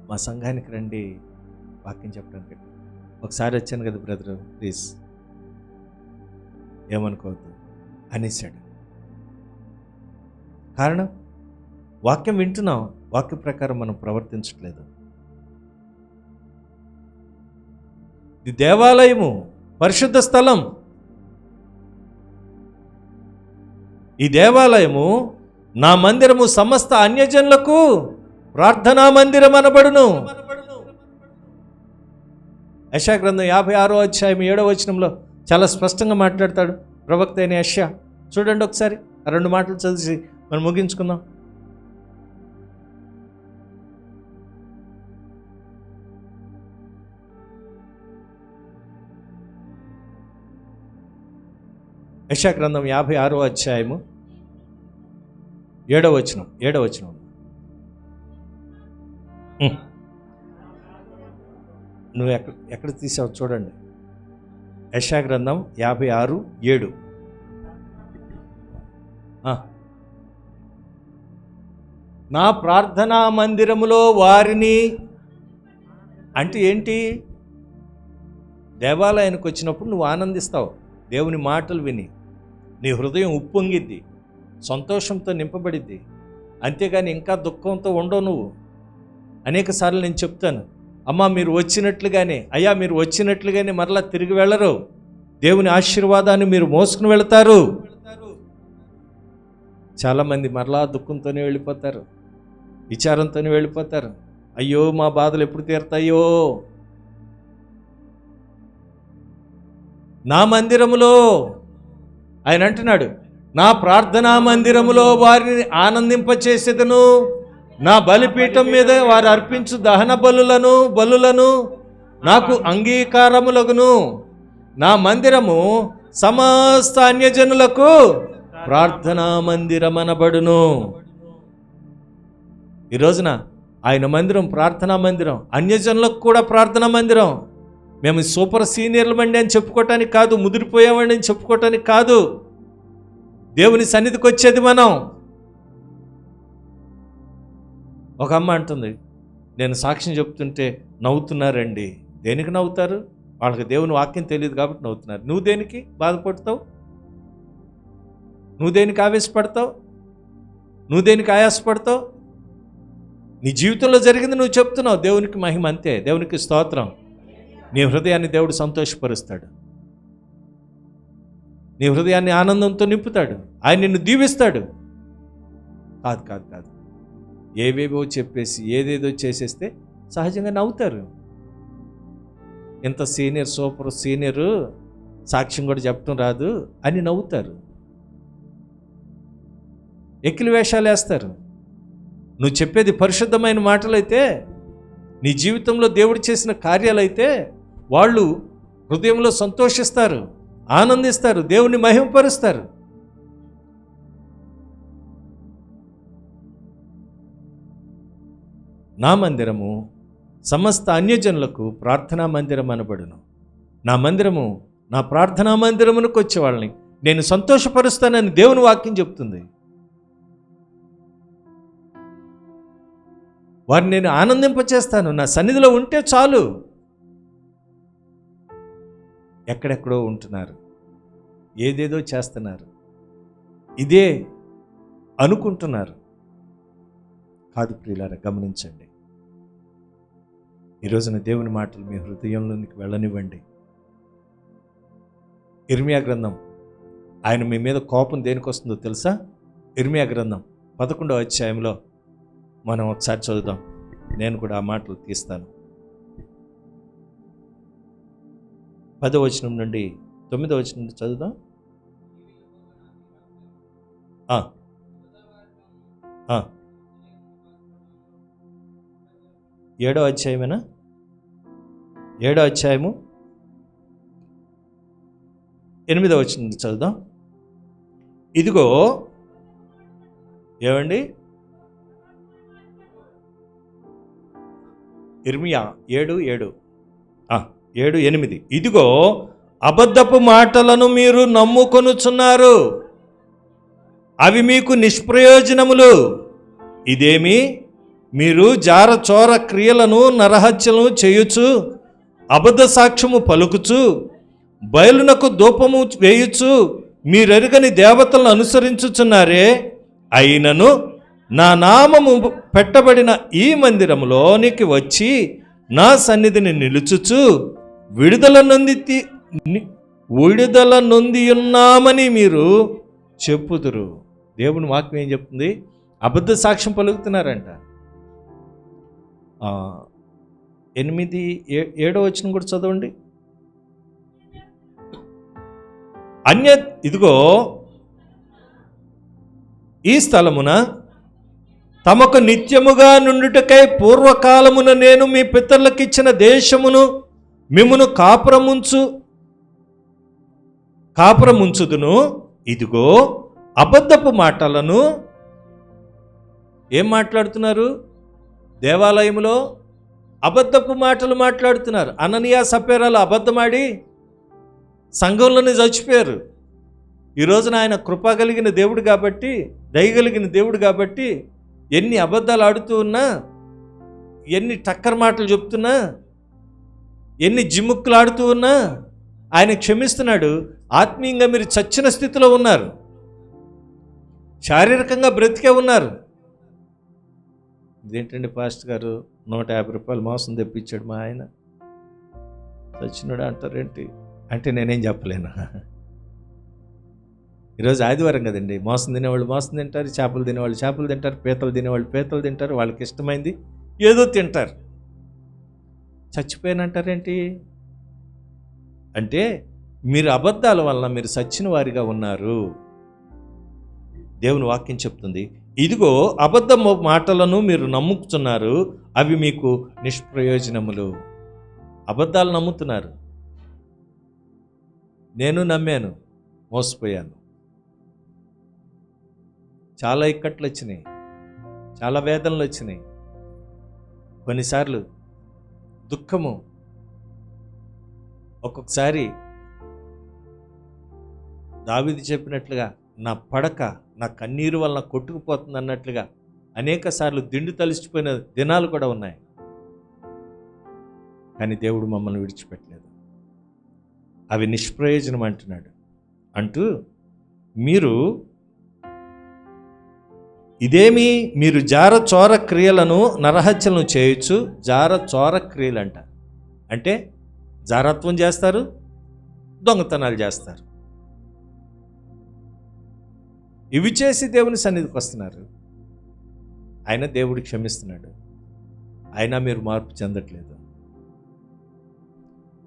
మా సంఘానికి రండి వాక్యం చెప్పడానికి. ఒకసారి వచ్చాను కదా బ్రదరు, ప్లీజ్ ఏమనుకోవద్దు అనేసాడు. కారణం, వాక్యం వింటున్నాం, వాక్య ప్రకారం మనం ప్రవర్తించట్లేదు. ఇది దేవాలయము, పరిశుద్ధ స్థలం. ఈ దేవాలయము నా మందిరము సమస్త అన్యజనులకు ప్రార్థనా మందిరం అనబడును. యెషయా గ్రంథం 56వ అధ్యాయం 7వ వచనంలో చాలా స్పష్టంగా మాట్లాడతాడు ప్రవక్త అయిన యెషయా. చూడండి ఒకసారి ఆ 2 మాటలు చదివి మనం ముగించుకుందాం. యెషయా గ్రంథం 56వ అధ్యాయము 7వ వచనం. నువ్వు ఎక్కడ తీసావు చూడండి. యెషయా గ్రంథం 56:7. నా ప్రార్థనా మందిరములో వారిని అంటే ఏంటి? దేవాలయానికి వచ్చినప్పుడు నువ్వు ఆనందిస్తావు, దేవుని మాటలు విని నీ హృదయం ఉప్పొంగిద్ది, సంతోషంతో నింపబడిద్ది. అంతేగాని ఇంకా దుఃఖంతో ఉండవు నువ్వు. అనేక సార్లు నేను చెప్తాను, అమ్మ మీరు వచ్చినట్లుగానే, అయ్యా మీరు వచ్చినట్లుగానే మరలా తిరిగి వెళ్ళరు. దేవుని ఆశీర్వాదాన్ని మీరు మోసుకుని వెళతారు. చాలామంది మరలా దుఃఖంతోనే వెళ్ళిపోతారు, విచారంతోనే వెళ్ళిపోతారు. అయ్యో మా బాధలు ఎప్పుడు తీరుతాయో. నా మందిరములో ఆయన అంటున్నాడు, నా ప్రార్థనా మందిరములో వారిని ఆనందింపచేసేదను, నా బలిపీఠం మీద వారు అర్పించు దహన బలులను నాకు అంగీకారములగును. నా మందిరము సమస్త అన్యజనులకు ప్రార్థనా మందిరమనబడును. ఈ రోజున ఆయన మందిరం ప్రార్థనా మందిరం, అన్యజనులకు కూడా ప్రార్థనా మందిరం. మేము సూపర్ సీనియర్లమండి అని చెప్పుకోవటానికి కాదు, ముదిరిపోయామండి అని చెప్పుకోవటానికి కాదు, దేవుని సన్నిధికి వచ్చేది మనం. ఒక అమ్మ అంటుంది, నేను సాక్ష్యం చెప్తుంటే నవ్వుతున్నారండి. దేనికి నవ్వుతారు? వాళ్ళకి దేవుని వాక్యం తెలియదు కాబట్టి నవ్వుతున్నారు. నువ్వు దేనికి బాధపడతావు? నువ్వు దేనికి ఆవేశపడతావు? నువ్వు దేనికి ఆయాసపడతావు? నీ జీవితంలో జరిగింది నువ్వు చెప్తున్నావు. దేవునికి మహిమ, అంతే. దేవునికి స్తోత్రం. నీ హృదయాన్ని దేవుడు సంతోషపరుస్తాడు. నీ హృదయాన్ని ఆనందంతో నింపుతాడు. ఆయన నిన్ను దీవిస్తాడు. కాదు కాదు కాదు ఏవేవో చెప్పేసి ఏదేదో చేసేస్తే సహజంగా నవ్వుతారు. ఇంత సీనియర్, సూపర్ సీనియరు, సాక్ష్యం కూడా చెప్పడం రాదు అని నవ్వుతారు. ఎక్కిలి వేషాలు వేస్తారు. నువ్వు చెప్పేది పరిశుద్ధమైన మాటలైతే, నీ జీవితంలో దేవుడు చేసిన కార్యాలైతే వాళ్ళు హృదయంలో సంతోషిస్తారు, ఆనందిస్తారు, దేవుని మహిమపరుస్తారు. నా మందిరము సమస్త అన్యజనులకు ప్రార్థనా మందిరం అనబడును. నా మందిరము, నా ప్రార్థనా మందిరమునకు వచ్చే వాళ్ళని నేను సంతోషపరుస్తానని దేవుని వాక్యం చెప్తుంది. వారిని నేను ఆనందింపచేస్తాను. నా సన్నిధిలో ఉంటే చాలు. ఎక్కడెక్కడో ఉంటున్నారు, ఏదేదో చేస్తున్నారు, ఇదే అనుకుంటున్నారు. కాదు ప్రియులారా, గమనించండి. ఈరోజున దేవుని మాటలు మీ హృదయంలోనికి వెళ్ళనివ్వండి. ఇర్మియా గ్రంథం, ఆయన మీ మీద కోపం దేనికి వస్తుందో తెలుసా? ఇర్మియా గ్రంథం 11వ అధ్యాయంలో మనం ఒకసారి చదువుదాం. నేను కూడా ఆ మాటలు తీస్తాను. 10వ వచనం నుండి 9వ వచనం నుండి చదువుదాం. 7వ అధ్యాయమేనా? 7వ అధ్యాయము 8వ వచనం నుండి చదువుదాం. ఇదిగో, ఏమండి, ఇర్మియా 7:8 ఇదిగో అబద్ధపు మాటలను మీరు నమ్ముకొనుచున్నారు, అవి మీకు నిష్ప్రయోజనములు. ఇదేమి, మీరు జారచోర క్రియలను నరహత్యలను చేయుచు, అబద్ధ సాక్ష్యము పలుకుచు, బయలునకు ధూపము వేయుచు, మీరెరుగని దేవతలను అనుసరించుచున్నారే. అయినను నా నామము పెట్టబడిన ఈ మందిరములోనికి వచ్చి నా సన్నిధిని నిలుచుచు విడుదల నొంది ఉన్నామని మీరు చెప్పుదురు. దేవుని వాక్యం ఏం చెప్తుంది? అబద్ధ సాక్ష్యం పలుకుతున్నారంట. 7వ వచనం కూడా చదవండి. ఇదిగో ఈ స్థలమున తమకు నిత్యముగా నుండుటకై పూర్వకాలమున నేను మీ పితరులకు ఇచ్చిన దేశమును మిమ్మును కాపురముంచుదును. ఇదిగో అబద్ధపు మాటలను, ఏం మాట్లాడుతున్నారు? దేవాలయంలో అబద్ధపు మాటలు మాట్లాడుతున్నారు. అననీయ సప్పేరాలు అబద్ధమాడి సంఘంలోనే చచ్చిపోయారు. ఈ రోజున ఆయన కృప కలిగిన దేవుడు కాబట్టి, దయగలిగిన దేవుడు కాబట్టి ఎన్ని అబద్ధాలు ఆడుతూ ఉన్నా, ఎన్ని టక్కర్ మాటలు చెప్తున్నా, ఎన్ని జిమ్ముక్కులు ఆడుతూ ఉన్నా ఆయన క్షమిస్తున్నాడు. ఆత్మీయంగా మీరు చచ్చిన స్థితిలో ఉన్నారు, శారీరకంగా బ్రతికే ఉన్నారు. ఇదేంటండి పాస్టర్ గారు, 150 రూపాయలు మోసం తెప్పించాడు మా ఆయన, చచ్చినాడు అంటారేంటి అంటే నేనేం చెప్పలేను. ఈరోజు ఆదివారం కదండి. మోసం తినేవాళ్ళు మోసం తింటారు, చేపలు తినేవాళ్ళు చేపలు తింటారు, పీతలు తినేవాళ్ళు పీతలు తింటారు, వాళ్ళకి ఇష్టమైంది ఏదో తింటారు. చచ్చిపోయానంటారేంటి అంటే మీరు అబద్ధాల వలన మీరు చచ్చిన వారిగా ఉన్నారు. దేవుని వాక్యం చెప్తుంది, ఇదిగో అబద్ధ మాటలను మీరు నమ్ముకుతున్నారు, అవి మీకు నిష్ప్రయోజనములు. అబద్ధాలు నమ్ముతున్నారు. నేను నమ్మాను, మోసపోయాను. చాలా ఇక్కట్లు వచ్చినాయి, చాలా వేదనలు వచ్చినాయి, కొన్నిసార్లు దుఃఖము, ఒక్కొక్కసారి దావీదు చెప్పినట్లుగా నా పడక నా కన్నీరు వలన కొట్టుకుపోతుంది అన్నట్లుగా అనేక సార్లు దిండు తలిసిపోయిన దినాలు కూడా ఉన్నాయి. కానీ దేవుడు మమ్మల్ని విడిచిపెట్టలేదు. అవి నిష్ప్రయోజనం అంటున్నాడు. అంటూ మీరు ఇదేమి మీరు జార చోర క్రియలను నరహత్యలను చేయొచ్చు. జార చోర క్రియలు అంటే జారత్వం చేస్తారు, దొంగతనాలు చేస్తారు. ఇవి చేసి దేవుని సన్నిధికి వస్తున్నారు. ఆయన దేవుడు క్షమిస్తున్నాడు, అయినా మీరు మార్పు చెందట్లేదు.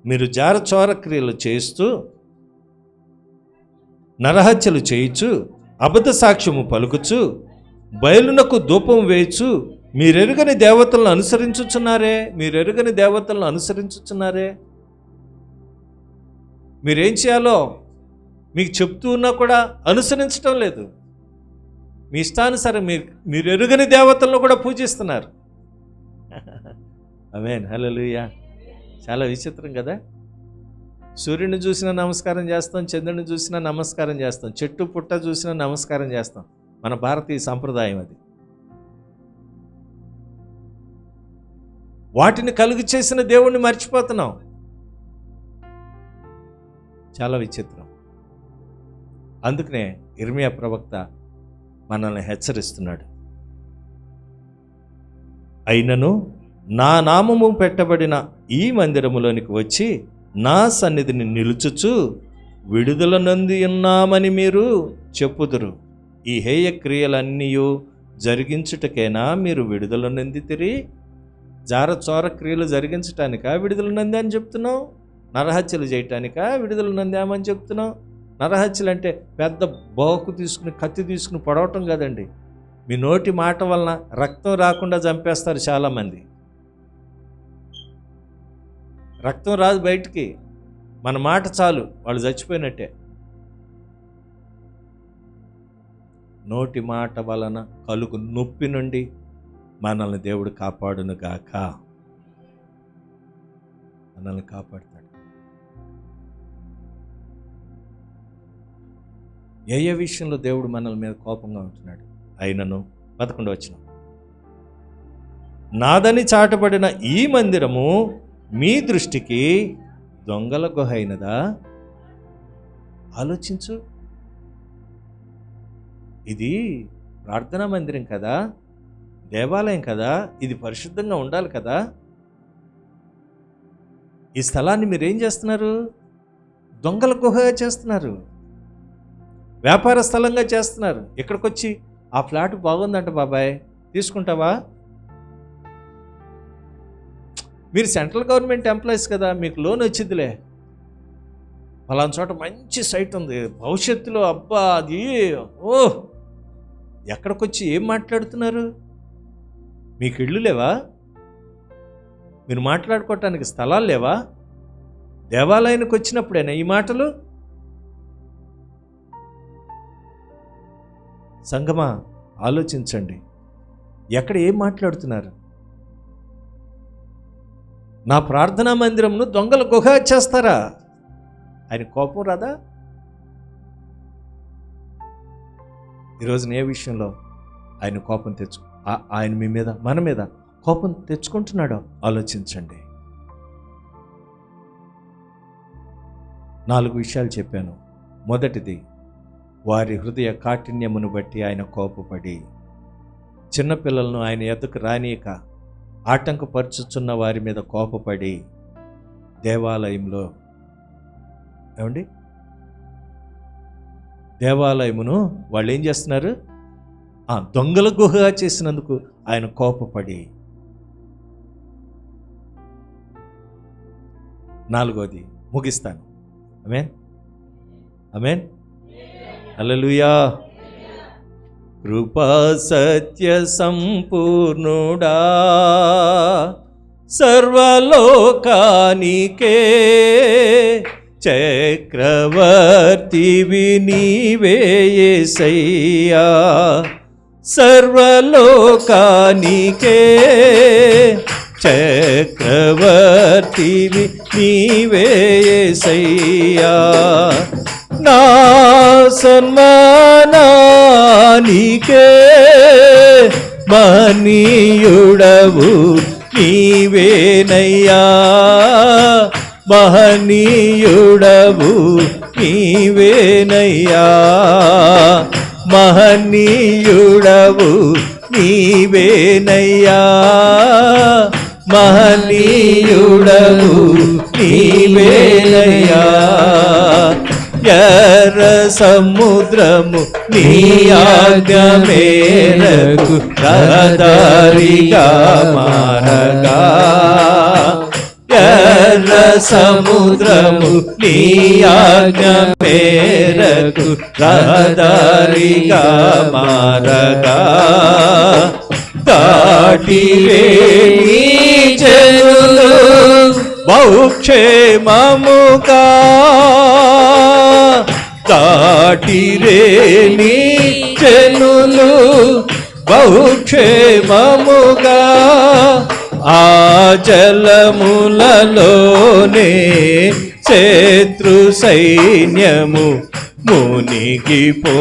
మీరు జార చోర క్రియలు చేస్తూ నరహత్యలు చేయొచ్చు, అబద్ధ సాక్ష్యము పలుకుచు, బయలునకు ధూపం వేయచ్చు, మీరెరుగని దేవతలను అనుసరించుచున్నారే. మీరేం చేయాలో మీకు చెప్తూ ఉన్నా కూడా అనుసరించడం లేదు. మీ ఇష్టానుసారం మీరు ఎరుగని దేవతలను కూడా పూజిస్తున్నారు. ఆమేన్, హల్లెలూయా. చాలా విచిత్రం కదా. సూర్యుని చూసినా నమస్కారం చేస్తాం, చంద్రుని చూసినా నమస్కారం చేస్తాం, చెట్టు పుట్ట చూసినా నమస్కారం చేస్తాం. మన భారతీయ సంప్రదాయం అది. వాటిని కలుగు చేసిన దేవుణ్ణి మర్చిపోతున్నాం. చాలా విచిత్రం. అందుకనే ఇర్మియా ప్రవక్త మనల్ని హెచ్చరిస్తున్నాడు. అయినను నా నామము పెట్టబడిన ఈ మందిరములోనికి వచ్చి నా సన్నిధిని నిలుచుచు విడుదల నంది ఉన్నామని మీరు చెప్పుదురు. ఈ హేయ క్రియలన్నీ జరిగించుటకేనా మీరు విడుదల నందితిరి? జార చోర క్రియలు జరిగించటానికా విడుదల నంది అని చెప్తున్నావు? నరహత్యలు చేయటానికా విడుదల నందామని చెప్తున్నావు? నరహత్యలు అంటే పెద్ద బోకు తీసుకుని కత్తి తీసుకుని పొడవటం కాదండి. మీ నోటి మాట వలన రక్తం రాకుండా చంపేస్తారు చాలామంది. రక్తం రాదు బయటికి, మన మాట చాలు, వాళ్ళు చచ్చిపోయినట్టే. నోటి మాట వలన కలుగు నొప్పి నుండి మనల్ని దేవుడు కాపాడును గాక. మనల్ని కాపాడుతాడు. ఏ విషయంలో దేవుడు మనల మీద కోపంగా ఉంటున్నాడు? అయినను 11వ వచనం, నాదని చాటబడిన ఈ మందిరము మీ దృష్టికి దొంగల గుహ అయినదా? ఆలోచించు. ఇది ప్రార్థనా మందిరం కదా, దేవాలయం కదా, ఇది పరిశుద్ధంగా ఉండాలి కదా. ఈ స్థలాన్ని మీరేం చేస్తున్నారు? దొంగల గుహగా చేస్తున్నారు, వ్యాపార స్థలంగా చేస్తున్నారు. ఇక్కడికి వచ్చి ఆ ఫ్లాట్ బాగుందంట బాబాయ్, తీసుకుంటావా? మీరు సెంట్రల్ గవర్నమెంట్ ఎంప్లాయీస్ కదా, మీకు లోన్ వచ్చిందిలే, ఫలానా చోట మంచి సైట్ ఉంది, భవిష్యత్తులో అబ్బా అది ఎక్కడికి వచ్చి ఏం మాట్లాడుతున్నారు? మీకు ఇళ్ళు లేవా? మీరు మాట్లాడుకోవటానికి స్థలాలు లేవా? దేవాలయానికి వచ్చినప్పుడేనా ఈ మాటలు? సంగమా, ఆలోచించండి, ఎక్కడ ఏం మాట్లాడుతున్నారు? నా ప్రార్థనా మందిరంను దొంగల గుహ చేస్తారా? ఆయన కోపం రాదా? ఈరోజు ఏ విషయంలో ఆయన కోపం ఆయన మీ మీద, మన మీద కోపం తెచ్చుకుంటున్నాడో ఆలోచించండి. 4 విషయాలు చెప్పాను. మొదటిది, వారి హృదయ కాఠిన్యమును బట్టి ఆయన కోపపడి చిన్నపిల్లలను ఆయన ఎద్దకు రానీయక ఆటంకపరుచుచున్న వారి మీద కోపపడి దేవాలయంలో దేవాలయమును వాళ్ళు ఏం చేస్తున్నారు? దొంగల గుహగా చేసినందుకు ఆయన కోపపడి. 4వది ముగిస్తాను. ఆమేన్, ఆమేన్, హల్లెలూయా. కృపా సత్య సంపూర్ణుడా, సర్వలోకానికే చక్రవర్తివి నీవే యేసయ్యా. సర్వలోకానికే చక్రవర్తివి నీవే యేసయ్యా. నా సన్మానానికే మహనీయుడవు నీవేనయ్యా. మహనీయుడవు నీవేనయ్యా, మహనీయుడవు నీవేనయ్యా, మహనీయుడవు నీవేనయ్యా. ఎర్ర సముద్రము నీ ఆజ్ఞ మేరకు రహదారిగా మారగా, ఎర్ర సముద్రము నీ ఆజ్ఞ మేరకు రహదారిగా మారగా, దాటివే నీ జనులు బహుక్షేమముగా, దాటిరే నీ జనులు బహుక్షేమముగా, ఆ జలములలోనే శత్రు సైన్యము మునిగిపోయేనే,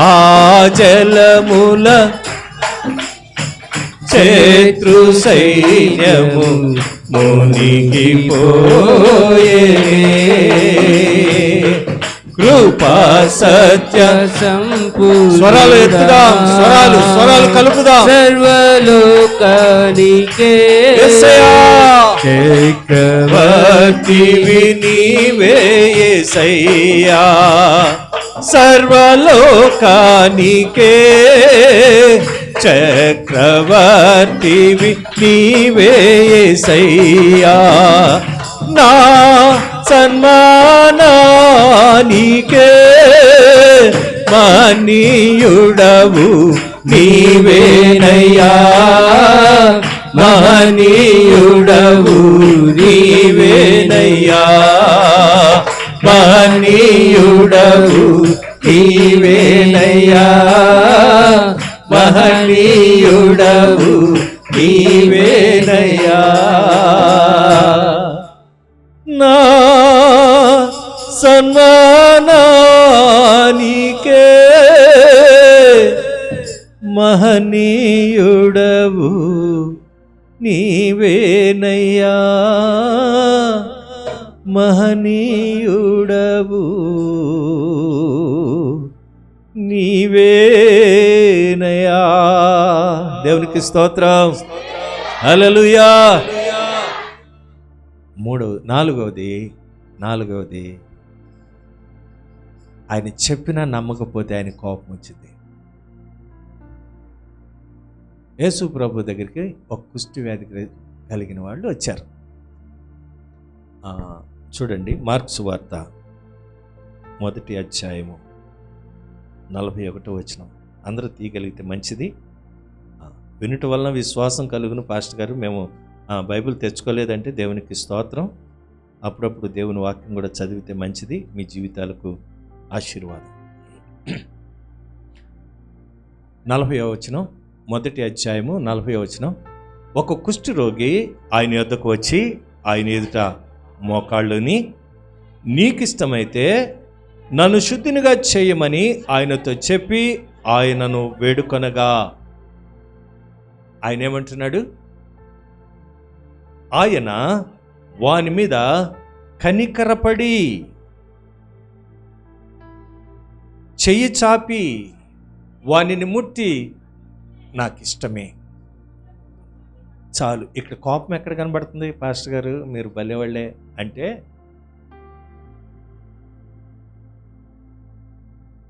ఆ జలముల శత్రు సైన్యము మునిగిపోయేనే. కృపా సత్య స్వరాలు ఎత్తుదాం, స్వరాలు కలుపుదాం. సర్వలోకానికే చక్రవర్తివి నీవే యేసయ్యా, సర్వలోకానికే చక్రవర్తివి నీవే యేసయ్యా. నా సన్మానానికే మహనీయుడవు నీవేనయ్యా, మహనీయుడవు నీవేనయ్యా, మహనీయుడవు నీవేనయ్యా, మహనీయుడవు నీవేనయ్యా. నా సన్మానానికే మహనీయుడవు నీవేనయ్యా, మహనీయుడవు నీవేనయ్యా. దేవునికి స్తోత్రం, హల్లెలూయా. నాలుగవది ఆయన చెప్పినా నమ్మకపోతే ఆయన కోపం వచ్చింది. యేసు ప్రభు దగ్గరికి ఒక కుష్టి వ్యాధి కలిగిన వాళ్ళు వచ్చారు. చూడండి, మార్కు సువార్త 1వ అధ్యాయము 41వ వచనం. అందరూ తీయగలిగితే మంచిది. వినుట వలన విశ్వాసం కలుగును. పాస్టర్ గారు, మేము బైబిల్ తెచ్చుకోలేదంటే దేవునికి స్తోత్రం. అప్పుడప్పుడు దేవుని వాక్యం కూడా చదివితే మంచిది, మీ జీవితాలకు ఆశీర్వాదం. 40వ వచనం, 1వ అధ్యాయము 40వ వచనం. ఒక కుష్టి రోగి ఆయన యొద్దకు వచ్చి ఆయన ఎదుట మోకాళ్ళుని, నీకిష్టమైతే నన్ను శుద్ధినిగా చేయమని ఆయనతో చెప్పి ఆయనను వేడుకొనగా, ఆయన ఏమంటున్నాడు? ఆయన వాని మీద కనికరపడి చెయ్యి చాపి వానిని ముట్టి, నాకిష్టమే, చాలు. ఇక్కడ కోపం ఎక్కడ కనబడుతుంది పాస్టర్ గారు, మీరు భలేవాళ్ళే అంటే?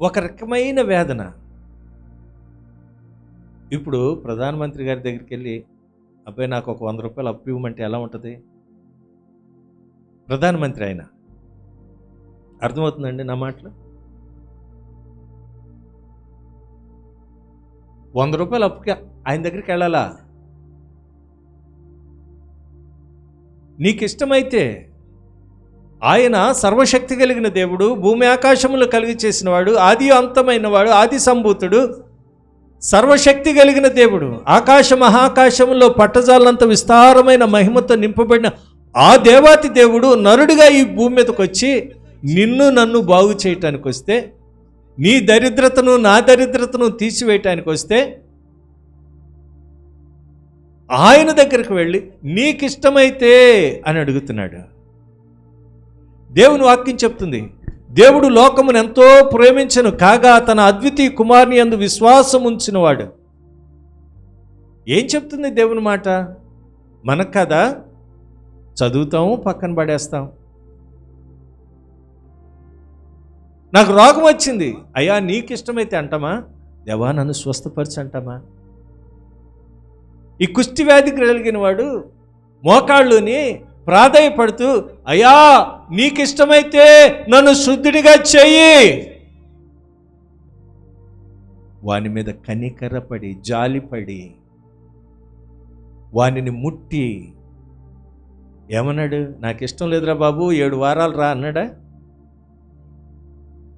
ఒక రకమైన వేదన. ఇప్పుడు ప్రధానమంత్రి గారి దగ్గరికి వెళ్ళి, అబ్బాయి నాకు ఒక 100 రూపాయలు అప్పు ఇవ్వమంటే ఎలా ఉంటుంది? ప్రధానమంత్రి ఆయన. అర్థమవుతుందండి నా మాటలు? 100 రూపాయలు అప్పుకి ఆయన దగ్గరికి వెళ్ళాలా? నీకు ఇష్టమైతే, ఆయన సర్వశక్తి కలిగిన దేవుడు, భూమి ఆకాశములు కలిగి చేసినవాడు, ఆది అంతమైన వాడు, ఆది సంభూతుడు, సర్వశక్తి కలిగిన దేవుడు, ఆకాశ మహాకాశములో పట్టజాలంత విస్తారమైన మహిమతో నింపబడిన ఆ దేవాతి దేవుడు నరుడిగా ఈ భూమి మీదకి వచ్చి నిన్ను నన్ను బాగు చేయటానికి వస్తే, నీ దరిద్రతను నా దరిద్రతను తీసివేయటానికి వస్తే, ఆయన దగ్గరికి వెళ్ళి నీకిష్టమైతే అని అడుగుతున్నాడు. దేవుని వాక్యం చెప్తుంది, దేవుడు లోకమును ఎంతో ప్రేమించెను కాగా తన అద్వితీయ కుమారుని యందు విశ్వాసం ఉంచినవాడు. ఏం చెప్తుంది దేవుని మాట? మనకు కదా చదువుతాము, పక్కన పడేస్తాం. నాకు రోగం వచ్చింది, అయ్యా నీకు ఇష్టమైతే అంటామా? దేవా నన్ను స్వస్థపరిచి అంటామా? ఈ కుష్టి వ్యాధికి కలిగిన వాడు మోకాళ్ళుని ప్రాధేయపడుతూ, అయ్యా నీకు ఇష్టమైతే నన్ను శుద్ధుడిగా చెయ్యి. వాని మీద కనికరపడి జాలిపడి వానిని ముట్టి ఏమన్నాడు? నాకు ఇష్టం లేదురా బాబు, 7 వారాలు రా అన్నాడా?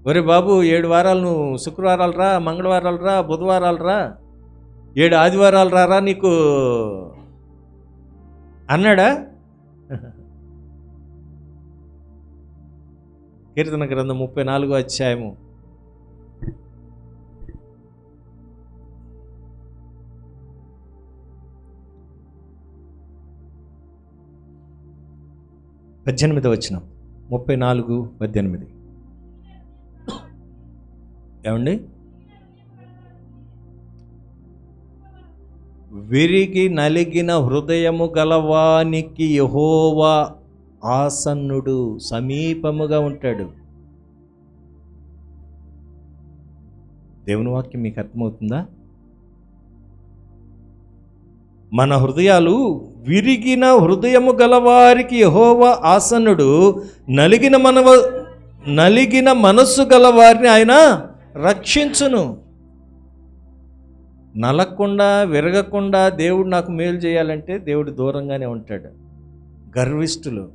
ఒరే బాబు 7 వారాలు నువ్వు శుక్రవారాలు రా, మంగళవారాలు రా, బుధవారాలు రా, 7 ఆదివారాలు రారా నీకు అన్నాడా? కీర్తన గ్రంథం 34వ అధ్యాయము 18వ వచనం. 34:18. ఏమండి? విరిగి నలిగిన హృదయము గలవానికి యెహోవా ఆసన్నుడు, సమీపముగా ఉంటాడు. దేవుని వాక్యం మీకు అర్థమవుతుందా? మన హృదయాలు విరిగిన హృదయము గలవారికి యెహోవా ఆసన్నుడు, నలిగిన మనస్సు గలవారిని ఆయన రక్షించును. నలగకుండా విరగకుండా దేవుడు నాకు మేలు చేయాలంటే దేవుడు దూరంగానే ఉంటాడు. గర్విష్ఠులు,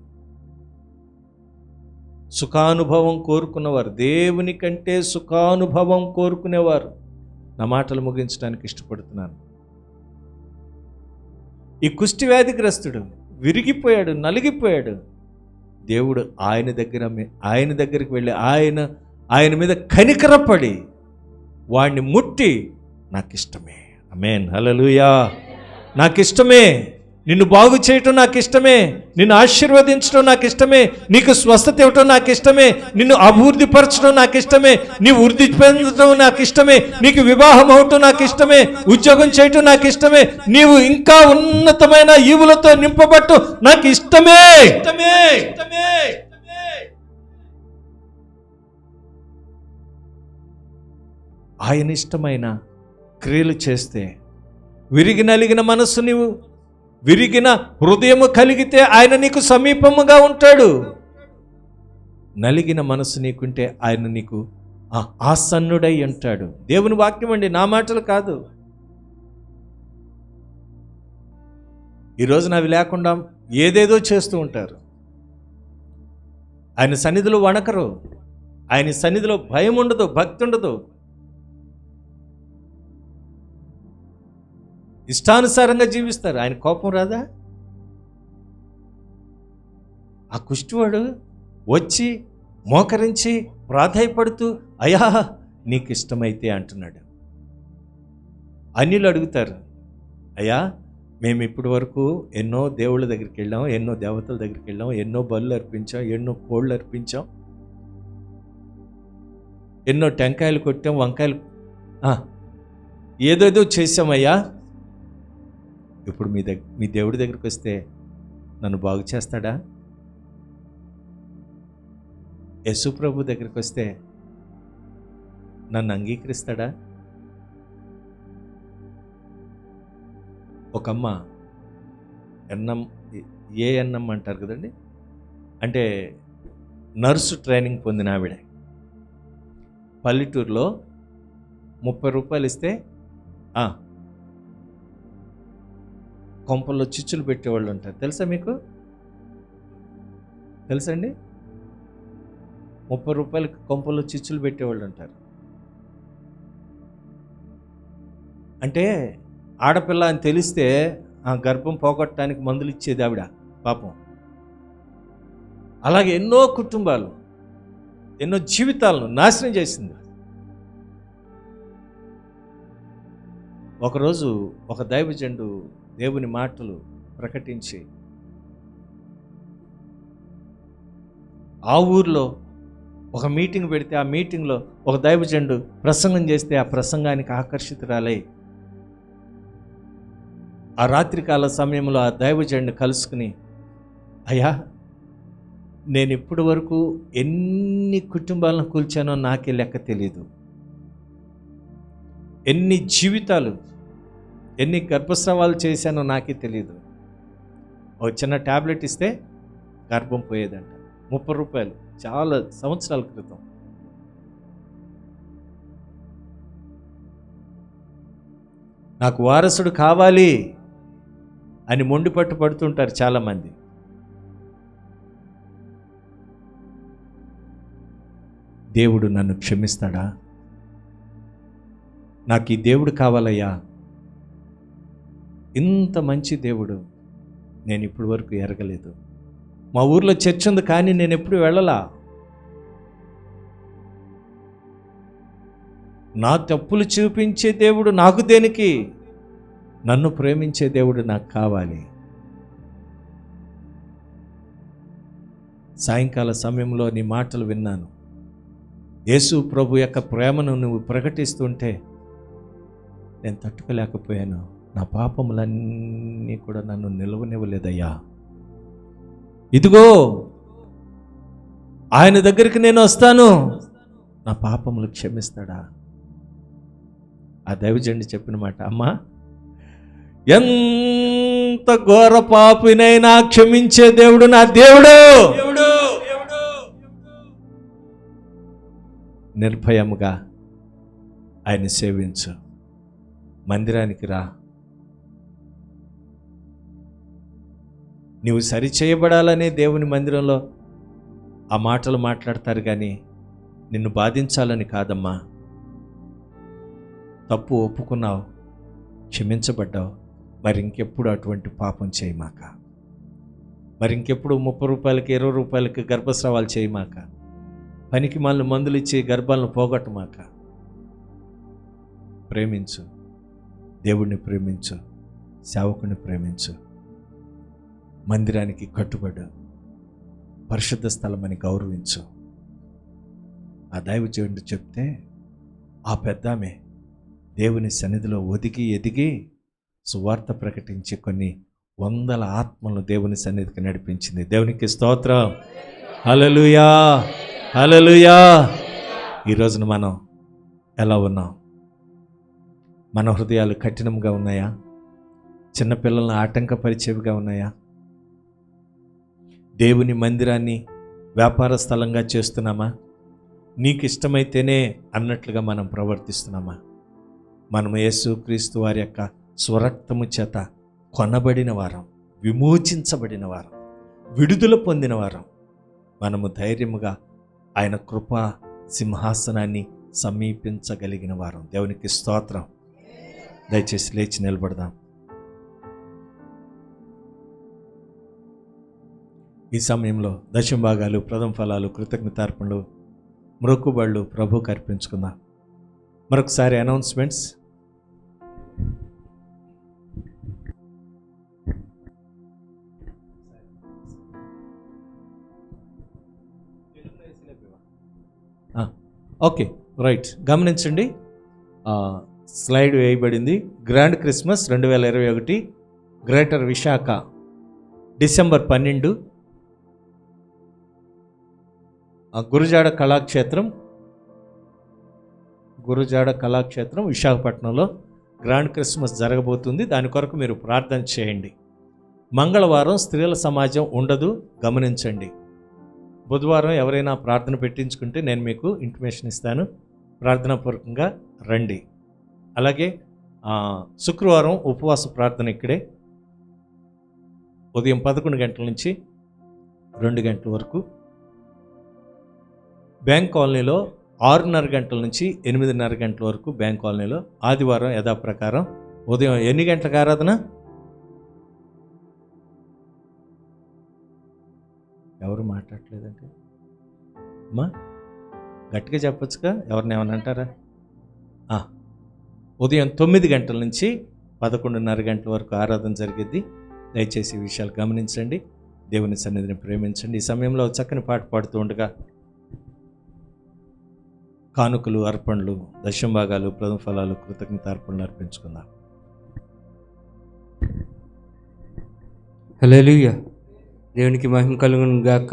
సుఖానుభవం కోరుకున్నవారు, దేవుని కంటే సుఖానుభవం కోరుకునేవారు. నా మాటలు ముగించడానికి ఇష్టపడుతున్నాను. ఈ కుష్టి వ్యాధిగ్రస్తుడు విరిగిపోయాడు, నలిగిపోయాడు. దేవుడు ఆయన దగ్గరికి వెళ్ళి ఆయన మీద కనికరపడి వాడిని ముట్టి, నాకిష్టమే, ఆమేన్, హల్లెలూయా, నాకిష్టమే, నిన్ను బాగు చేయటం నాకు ఇష్టమే, నిన్ను ఆశీర్వదించడం నాకు ఇష్టమే, నీకు స్వస్థత ఇవ్వటం నాకు ఇష్టమే, నిన్ను అభివృద్ధి పరచడం నాకు ఇష్టమే, నీవు వృద్ధి పొందడం నాకు ఇష్టమే, నీకు వివాహం అవటం నాకు ఇష్టమే, ఉద్యోగం చేయటం నాకు ఇష్టమే, నీవు ఇంకా ఉన్నతమైన ఈవులతో నింపబట్టు నాకు ఇష్టమే. ఆయన ఇష్టమైన క్రియలు చేస్తే, విరిగి నలిగిన మనస్సు, నీవు విరిగిన హృదయము కలిగితే ఆయన నీకు సమీపముగా ఉంటాడు. నలిగిన మనసు నీకుంటే ఆయన నీకు ఆసన్నుడై ఉంటాడు. దేవుని వాక్యం అండి, నా మాటలు కాదు. ఈరోజు అవి లేకుండా ఏదేదో చేస్తూ ఉంటారు. ఆయన సన్నిధిలో వణకరు, ఆయన సన్నిధిలో భయం ఉండదు, భక్తి ఉండదు. ఇష్టానుసారంగా జీవిస్తారు. ఆయన కోపం రాదా? ఆ కుష్టివాడు వచ్చి మోకరించి ప్రాధేయపడుతూ, అయ్యా నీకు ఇష్టమైతే అంటున్నాడు. అన్యులు అడుగుతారు, అయ్యా మేము ఇప్పటి వరకు ఎన్నో దేవుళ్ళ దగ్గరికి వెళ్ళాం, ఎన్నో దేవతల దగ్గరికి వెళ్ళాం, ఎన్నో బలులు అర్పించాం, ఎన్నో కోళ్ళు అర్పించాం, ఎన్నో టెంకాయలు కొట్టాం, వంకాయలు ఏదేదో చేసామయ్యా. ఇప్పుడు మీ దేవుడి దగ్గరికి వస్తే నన్ను బాగు చేస్తాడా? యేసు ప్రభు దగ్గరికి వస్తే నన్ను అంగీకరిస్తాడా? ఒక అమ్మ ఏఎన్ఎం అంటారు కదండి, అంటే నర్సు ట్రైనింగ్ పొందిన ఆవిడ, పల్లెటూరులో 30 రూపాయలు ఇస్తే కొంపల్లో చిచ్చులు పెట్టేవాళ్ళు ఉంటారు. తెలుసా మీకు? తెలుసండి? 30 రూపాయలకి కొంపల్లో చిచ్చులు పెట్టేవాళ్ళు ఉంటారు. అంటే ఆడపిల్ల అని తెలిస్తే ఆ గర్భం పోగొట్టడానికి మందులు ఇచ్చేది ఆవిడ పాపం. అలాగే ఎన్నో కుటుంబాలు, ఎన్నో జీవితాలను నాశనం చేసింది. ఒకరోజు ఒక దైవజనుడు దేవుని మాటలు ప్రకటించి ఆ ఊర్లో ఒక మీటింగ్ పెడితే ఆ మీటింగ్లో ఒక దైవజనుడు ప్రసంగం చేస్తే ఆ ప్రసంగానికి ఆకర్షితురాలై ఆ రాత్రికాల సమయంలో ఆ దైవజనుడిని కలుసుకుని, అయ్యా, నేను ఇప్పటి వరకు ఎన్ని కుటుంబాలను కూల్చానో నాకే లెక్క తెలియదు, ఎన్ని జీవితాలు, ఎన్ని గర్భస్రావాలు చేశానో నాకే తెలియదు. ఒక చిన్న ట్యాబ్లెట్ ఇస్తే గర్భం పోయేదంట, 30 రూపాయలు, చాలా సంవత్సరాల క్రితం. నాకు వారసుడు కావాలి అని మొండి పట్టు పడుతుంటారు చాలామంది. దేవుడు నన్ను క్షమిస్తాడా? నాకు ఈ దేవుడు కావాలయ్యా, ఇంత మంచి దేవుడు నేను ఇప్పటి వరకు ఎరగలేదు. మా ఊర్లో చర్చ్ ఉంది కానీ నేను ఎప్పుడు వెళ్ళలా. నా తప్పులు చూపించే దేవుడు నాకు దేనికి? నన్ను ప్రేమించే దేవుడు నాకు కావాలి. సాయంకాల సమయంలో నీ మాటలు విన్నాను. యేసు ప్రభు యొక్క ప్రేమను నువ్వు ప్రకటిస్తుంటే నేను తట్టుకోలేకపోయాను. నా పాపములన్నీ కూడా నన్ను నిలవనివ్వలేదయ్యా. ఇదిగో ఆయన దగ్గరికి నేను వస్తాను, నా పాపములు క్షమిస్తాడా? ఆ దైవజనుడు చెప్పిన మాట, అమ్మా, ఎంత ఘోర పాపినైనా క్షమించే దేవుడు నా దేవుడు. నిర్భయముగా ఆయన సేవించు, మందిరానికి రా. నీవు సరిచేయబడాలనే దేవుని మందిరంలో ఆ మాటలు మాట్లాడతారు కానీ నిన్ను బాధించాలని కాదమ్మా. తప్పు ఒప్పుకున్నావు, క్షమించబడ్డావు, మరి ఇంకెప్పుడు అటువంటి పాపం చేయమాక. మరి ఇంకెప్పుడు 30 రూపాయలకి 20 రూపాయలకి గర్భస్రావాలు చేయమాక. పనికి మళ్ళీ మందులు ఇచ్చి గర్భాలను పోగొట్టమాక. ప్రేమించు, దేవుణ్ణి ప్రేమించు, సేవకుని ప్రేమించు, మందిరానికి కట్టుబడు, పరిశుద్ధ స్థలమని గౌరవించు. ఆ దైవజనుడు చెప్తే ఆ పెద్దామె దేవుని సన్నిధిలో ఒదిగి ఎదిగి సువార్త ప్రకటించి కొన్ని వందల ఆత్మలను దేవుని సన్నిధికి నడిపించింది. దేవునికి స్తోత్రం. హల్లెలూయా, హల్లెలూయా. ఈరోజున మనం ఎలా ఉన్నాం? మన హృదయాలు కఠినంగా ఉన్నాయా? చిన్నపిల్లలను ఆటంకపరిచేవిగా ఉన్నాయా? దేవుని మందిరాన్ని వ్యాపార స్థలంగా చేస్తున్నామా? నీకు ఇష్టమైతేనే అన్నట్లుగా మనం ప్రవర్తిస్తున్నామా? మనం యేసుక్రీస్తు వారి యొక్క స్వరక్తము చేత కొనబడిన వారం, విమోచించబడిన వారం, విడుదల పొందిన వారం. మనము ధైర్యముగా ఆయన కృపా సింహాసనాన్ని సమీపించగలిగిన వారం. దేవునికి స్తోత్రం. దయచేసి లేచి నిలబడదాం. ఈ సమయంలో దశమ భాగాలు, ప్రథమ ఫలాలు, కృతజ్ఞతార్పణలు, మ్రొక్కుబళ్ళు ప్రభువుకు అర్పించుకుందాం. మరొకసారి అనౌన్స్మెంట్స్. Okay, right. గమనించండి, స్లైడ్ వేయబడింది. Grand Christmas 2021 greater Visakha December 12. Gurajada Kalakshetram విశాఖపట్నంలో గ్రాండ్ క్రిస్మస్ జరగబోతుంది. దాని కొరకు మీరు ప్రార్థన చేయండి. మంగళవారం స్త్రీల సమాజం ఉండదు, గమనించండి. బుధవారం ఎవరైనా ప్రార్థన పెట్టించుకుంటే నేను మీకు ఇంటిమేషన్ ఇస్తాను, ప్రార్థనాపూర్వకంగా రండి. అలాగే శుక్రవారం ఉపవాస ప్రార్థన ఇక్కడే ఉదయం 11 గంటల నుంచి 2 గంటల వరకు. బ్యాంక్ కాలనీలో 6:30 గంటల నుంచి 8:30 గంటల వరకు బ్యాంక్ కాలనీలో. ఆదివారం యథాప్రకారం ఉదయం ఎన్ని గంటలకు ఆరాధన? ఎవరు మాట్లాడలేదంటే అమ్మా గట్టిగా చెప్పొచ్చుగా, ఎవరిని ఏమన్నా అంటారా? ఉదయం 9 గంటల నుంచి 11:30 గంటల వరకు ఆరాధన జరిగిద్ది. దయచేసి ఈ విషయాలు గమనించండి, దేవుని సన్నిధిని ప్రేమించండి. ఈ సమయంలో చక్కని పాట పాడుతూ ఉండగా కానుకలు, అర్పణలు, దశంభాగాలు, ప్రథమ ఫలాలు, కృతజ్ఞత అర్పణలు అర్పించుకుందాం. హల్లెలూయా. దేవునికి మహిమ కలుగును గాక.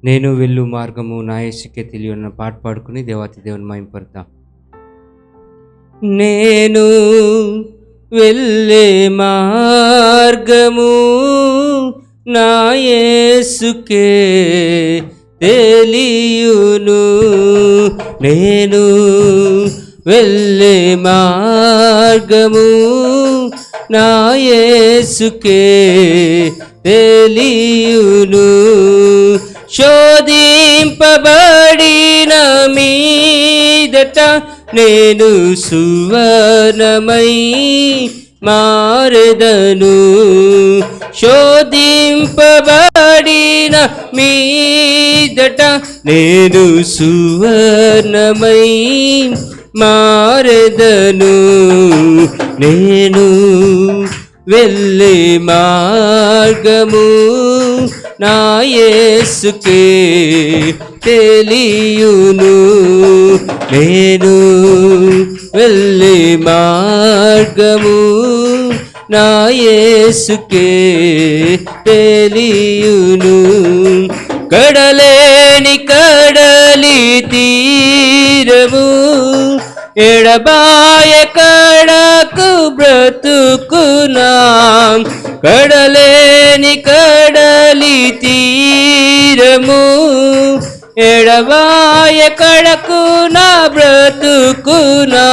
నేను వెళ్ళు మార్గము నా యేసుకే తెలియన్న పాట పాడుకుని దేవాతి దేవుని మహిమపడతాం. నేను వెళ్ళే మార్గము నా యేసుకే తెలియును. నేను వెళ్ళే మార్గము నా యేసుకే తెలియును. శోధింపబడిన మీదట నేను సువర్ణమై మారెదను. శోధింపబడిన మీదట నేను సువర్ణమై మారెదను. నేను వెళ్ళే మార్గము నా యేసుకే తెలియును. నేను వెళ్ళే మార్గము నా యేసుకే తెలియును. కడలేని కడలి తీరము ఎడబాయ కడకు బ్రతుకునా. కడలేని కడలి తీరము ఎడబాయ కడకు నా బ్రతుకునా.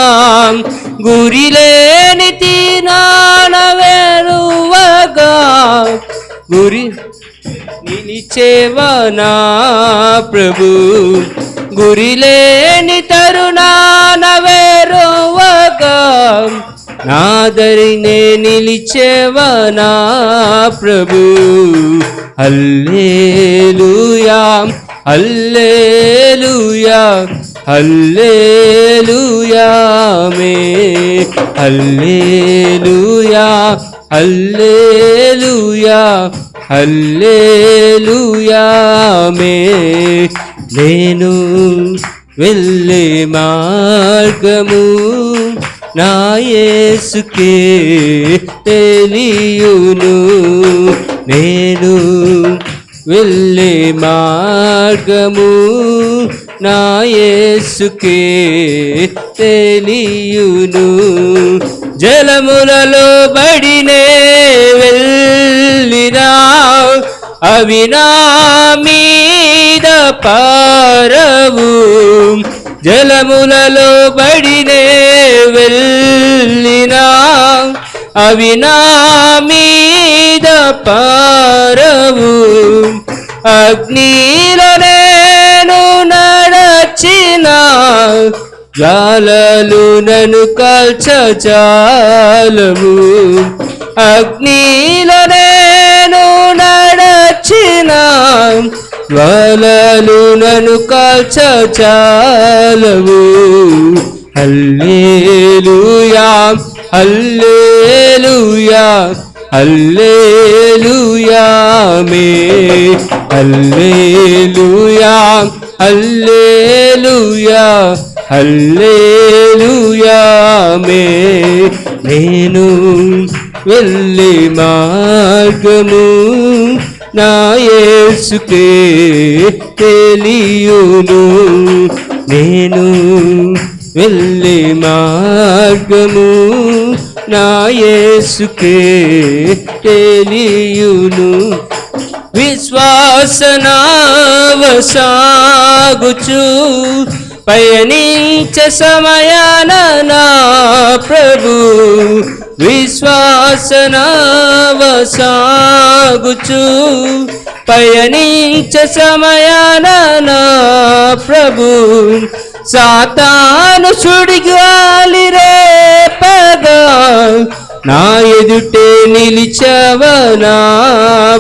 గురిలేని తీనాన వెరువగా గురి నిలిచేవా నా ప్రభు. గురిలేని తరుణాన వెరువగా నాదరినే నిలిచేవా నా ప్రభు. హల్లెలూయా హల్లెలూయా హల్లెలూయా మే. హల్లెలూయా హల్లెలూయా హల్లెలూయా మే. నేను వెళ్ళే మార్గము నా యేసుకే తెలియును. నేను వెళ్ళే మార్గము నా యేసుకే తెలియును. జలములలో బడినే వెళ్ళినా అవి నా మీద పారవు. జలములలో బడినే వెళ్ళినా అవి నా మీద పారవు. అగ్నిలో నేను నడచిన జ్వాలలు నన్ను కాల్చజాలవు. అగ్నిలో నేను నడచిన జ్వాలలు నన్ను కాల్చజాలవు. హల్లెలూయా హల్లెలూయా హల్లెలూయా మే. హల్లెలూయా హల్లెలూయా హల్లెలూయా మే. నేను వెళ్ళే మార్గము నా యేసుకే తెలియును. నేను వెళ్ళే మార్గము నా యేసుకే తెలియును. విశ్వాసనావ సాగుచు పయనించ సమయాన నా ప్రభు. విశ్వాసనావ సాగుచు పయనించ సమయాన నా ప్రభు. సాతాను సుడిగాలి రేపగా నా ఎదుటే నిలిచవా నా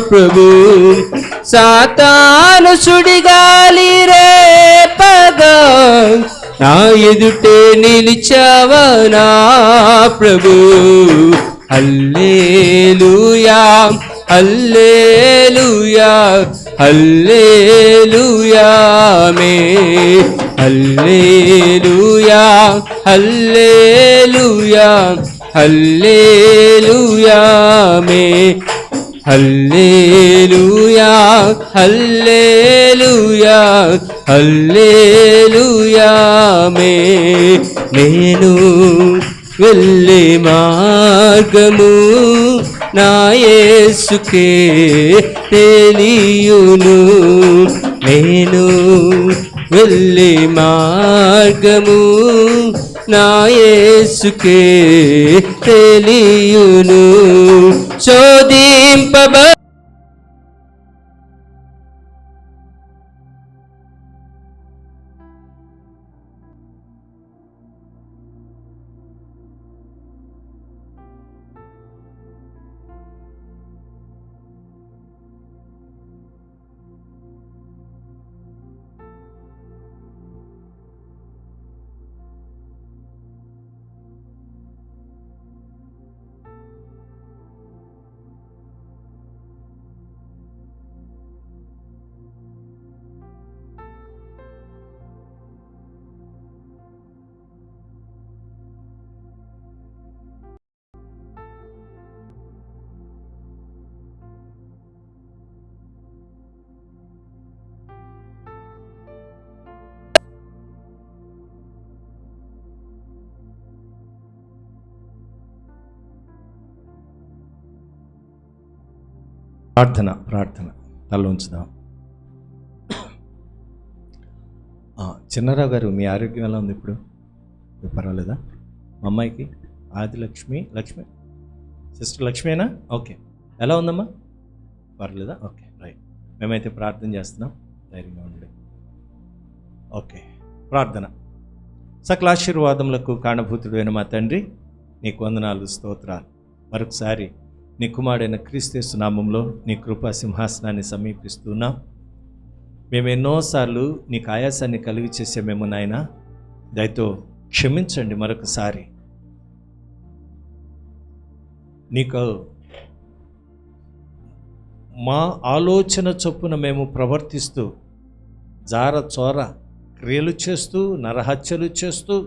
ప్రభు. సాతాను సుడిగాలి రేపగా నా ఎదుటే నిలిచావా నా ప్రభు. హల్లెలూయా హల్లెలూయా హల్లెలూయా మే. హల్లెలూయా హల్లెలూయా హల్లెలూయా మే. హల్లెలూయా హల్లెలూయా హల్లెలూయా మే. నేను వెళ్ళే మార్గము నా యేసుకే తెలియును. నేను వెళ్ళే మార్గము నా యేసుకే తెలియును. శోధింపబ ప్రార్థన తల ఉంచుదాం. చిన్నారావు గారు, మీ ఆరోగ్యం ఎలా ఉంది ఇప్పుడు? పర్వాలేదా? మా అమ్మాయికి లక్ష్మి సిస్టర్ లక్ష్మీనా? ఓకే, ఎలా ఉందమ్మా? పర్వాలేదా? Okay, right. మేమైతే ప్రార్థన చేస్తున్నాం, ధైర్యంగా ఉండండి. ఓకే, ప్రార్థన. సకల ఆశీర్వాదములకు కారణభూతుడైన మా తండ్రి, నీకు వందనాలు, స్తోత్రాలు. మరొకసారి నీ కుమారుడైన క్రీస్తు నామములో నీ కృపా సింహాసనాన్ని సమీపిస్తున్నాం. మేము ఎన్నోసార్లు నీకు ఆయాసాన్ని కలిగి చేసే మేము నాయన, దయతో క్షమించండి. మరొకసారి నీకు మా ఆలోచన చొప్పున మేము ప్రవర్తిస్తూ జార చోర క్రియలు చేస్తూ నరహత్యలు చేస్తూ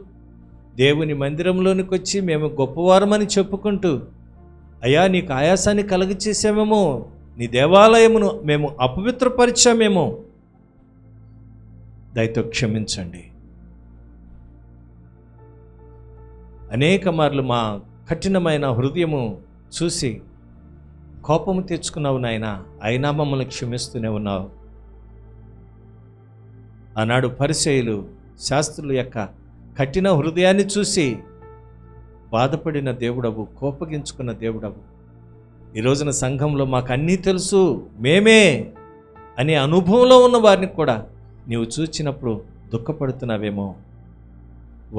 దేవుని మందిరంలోనికి వచ్చి మేము గొప్పవారమని చెప్పుకుంటూ, అయ్యా నీకు ఆయాసాన్ని కలుగ చేసామేమో, నీ దేవాలయమును మేము అపవిత్రపరిచామేమో, దయతో క్షమించండి. అనేక మార్లు మా కఠినమైన హృదయము చూసి కోపము తెచ్చుకున్నావు నాయన, అయినా మమ్మల్ని క్షమిస్తూనే ఉన్నావు. ఆనాడు పరిసయ్యులు శాస్త్రుల యొక్క కఠిన హృదయాన్ని చూసి బాధపడిన దేవుడవు, కోపగించుకున్న దేవుడవు. ఈ రోజున సంఘంలో మాకు అన్నీ తెలుసు, మేమే అనే అనుభవంలో ఉన్న వారిని కూడా నీవు చూచినప్పుడు దుఃఖపడుతున్నావేమో.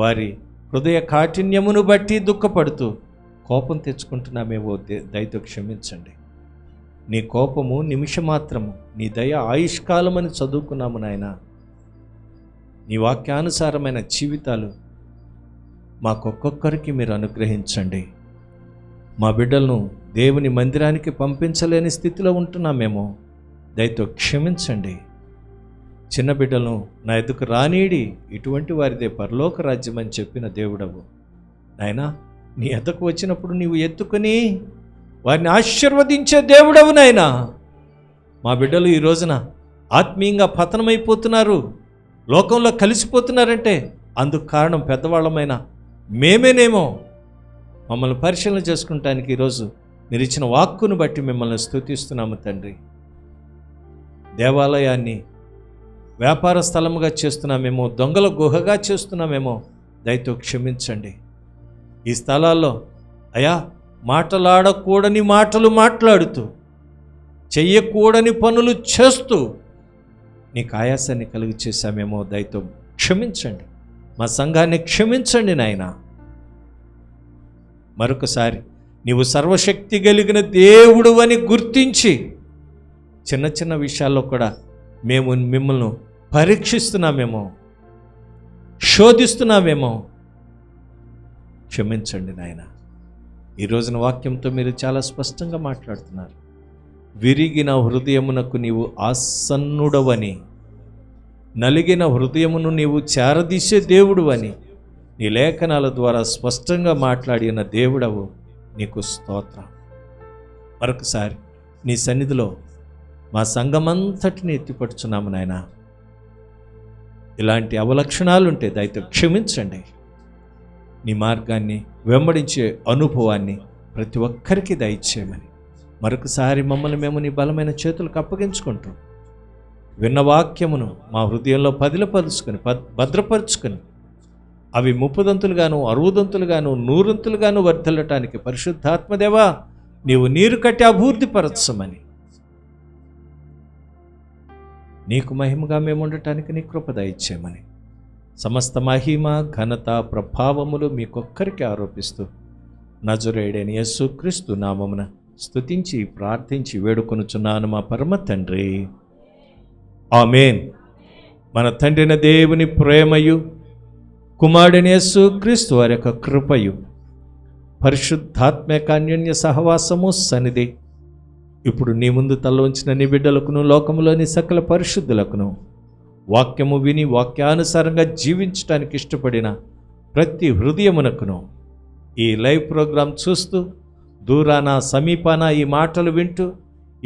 వారి హృదయ కాఠిన్యమును బట్టి దుఃఖపడుతూ కోపం తెచ్చుకుంటున్నామేమో, దయతో క్షమించండి. నీ కోపము నిమిషమాత్రము, నీ దయ ఆయుష్కాలమని చదువుకున్నాము నాయన. నీ వాక్యానుసారమైన జీవితాలు మాకొక్కొక్కరికి మీరు అనుగ్రహించండి. మా బిడ్డలను దేవుని మందిరానికి పంపించలేని స్థితిలో ఉంటున్నామేమో, దయతో క్షమించండి. చిన్న బిడ్డలను నా ఎదుకు రానీడి, ఇటువంటి వారిదే పరలోక రాజ్యం అని చెప్పిన దేవుడవు నాయనా. నీ ఎద్దకు వచ్చినప్పుడు నీవు ఎత్తుకుని వారిని ఆశీర్వదించే దేవుడవు నాయనా. మా బిడ్డలు ఈ రోజున ఆత్మీయంగా పతనమైపోతున్నారు, లోకంలో కలిసిపోతున్నారంటే అందుకు కారణం పెద్దవాళ్ళమైన మేమేనేమో. మమ్మల్ని పరిశీలన చేసుకుంటానికి ఈరోజు మీరు ఇచ్చిన వాక్కును బట్టి మిమ్మల్ని స్తుతిస్తున్నాము తండ్రి. దేవాలయాన్ని వ్యాపార స్థలముగా చేస్తున్నామేమో, దొంగల గుహగా చేస్తున్నామేమో, దయతో క్షమించండి. ఈ స్థలాల్లో అయా మాటలాడకూడని మాటలు మాట్లాడుతూ, చెయ్యకూడని పనులు చేస్తూ నీకు ఆయాసాన్ని కలిగి చేశామేమో, దయతో క్షమించండి. మా సంఘాన్ని క్షమించండి నాయన. మరొకసారి నీవు సర్వశక్తి కలిగిన దేవుడు అని గుర్తించి చిన్న చిన్న విషయాల్లో కూడా మేము మిమ్మల్ని పరీక్షిస్తున్నామేమో, శోధిస్తున్నావేమో, క్షమించండి నాయన. ఈ రోజున వాక్యంతో మీరు చాలా స్పష్టంగా మాట్లాడుతున్నారు. విరిగిన హృదయమునకు నీవు ఆసన్నుడవని, నలిగిన హృదయమును నీవు చేరదీసే దేవుడు అని నీ లేఖనాల ద్వారా స్పష్టంగా మాట్లాడిన దేవుడవు, నీకు స్తోత్రం. మరొకసారి నీ సన్నిధిలో మా సంఘమంతటిని ఎత్తిపడుచున్నాము నాయన. ఇలాంటి అవలక్షణాలుంటే దయతో క్షమించండి. నీ మార్గాన్ని వెంబడించే అనుభవాన్ని ప్రతి ఒక్కరికి దయచేయమని మరొకసారి మమ్మల్ని మేము నీ బలమైన చేతులకు అప్పగించుకుంటాం. విన్న వాక్యమును మా హృదయంలో పదిలపరుచుకొని భద్రపరుచుకొని అవి 30 60 100 వర్ధిల్లటానికి పరిశుద్ధాత్మదేవా నీవు నీరు కట్టి అభివృద్ధిపరచమని, నీకు మహిమగా మేము ఉండటానికి నీ కృప దయచేయమని సమస్త మహిమ ఘనత ప్రభావములు మీకొక్కరికి ఆరోపిస్తూ నజరేయుడైన యేసుక్రీస్తు నామమున స్తుతించి ప్రార్థించి వేడుకొనుచున్నాను మా పరమ తండ్రి, ఆమేన్. మన తండ్రిన దేవుని ప్రేమయు కుమారుడైన యేసుక్రీస్తు వారి యొక్క కృపయు పరిశుద్ధాత్మక అన్యోన్య సహవాసము సన్నిధి ఇప్పుడు నీ ముందు తల ఉంచిన నీ బిడ్డలకును లోకములోని సకల పరిశుద్ధులకును వాక్యము విని వాక్యానుసారంగా జీవించడానికి ఇష్టపడిన ప్రతి హృదయమునకును ఈ లైవ్ ప్రోగ్రాం చూస్తూ దూరాన సమీపాన ఈ మాటలు వింటూ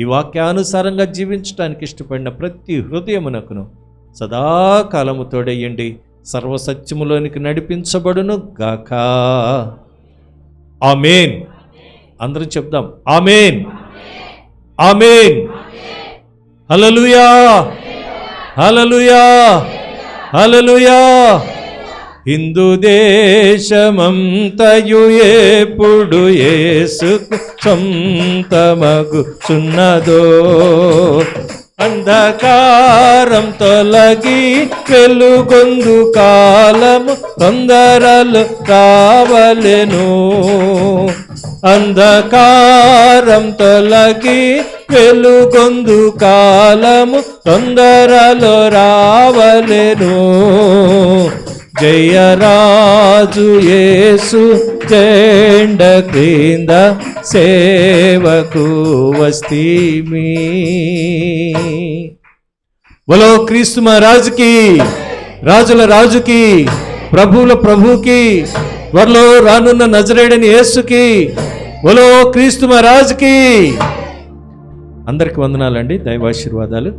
ఈ వాక్యానుసారంగా జీవించడానికి ఇష్టపడిన ప్రతి హృదయమునకును సదాకాలము తోడయ్యండి, సర్వసత్యములోనికి నడిపించబడును గాక. ఆమేన్. అందరూ చెప్దాం ఆమేన్, ఆమేన్. హల్లెలూయా, హల్లెలూయా, హల్లెలూయా. హిందూ దేశమంతయు ఎప్పుడు యేసుకు సొంతమగుచున్నదో, అంధకారం తొలగి వెలుగొందు కాలము తొందరలో రావలెను. అంధకారం తొలగి వెలుగొందు కాలము తొందరలో రావలెను. జయరాజు యేసు జెండ క్రింద సేవకు వస్తీమి. బోలో క్రీస్తు మహారాజుకి, రాజుల రాజుకి, ప్రభువుల ప్రభువుకి, త్వరలో రానున్న నజరేయుడైన యేసుకి, బోలో క్రీస్తు మహారాజుకి. అందరికి వందనాలండి, దైవాశీర్వాదాలు.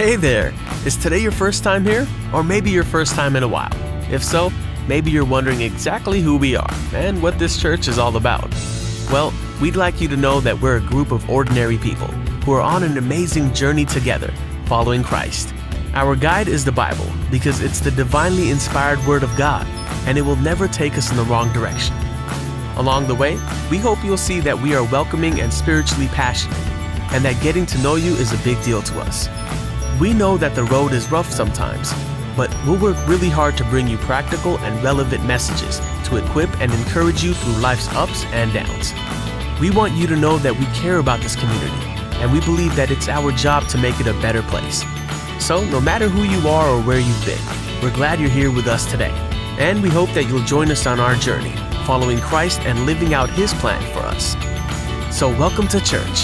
Hey there! Is today your first time here? Or maybe your first time in a while? If so, maybe you're wondering exactly who we are and what this church is all about. Well, we'd like you to know that we're a group of ordinary people who are on an amazing journey together, following Christ. Our guide is the Bible because it's the divinely inspired Word of God, and it will never take us in the wrong direction. Along the way, we hope you'll see that we are welcoming and spiritually passionate, and that getting to know you is a big deal to us. We know that the road is rough sometimes, but we'll work really hard to bring you practical and relevant messages to equip and encourage you through life's ups and downs. We want you to know that we care about this community, and we believe that it's our job to make it a better place. So, no matter who you are or where you've been, we're glad you're here with us today, and we hope that you'll join us on our journey, following Christ and living out His plan for us. So, welcome to church.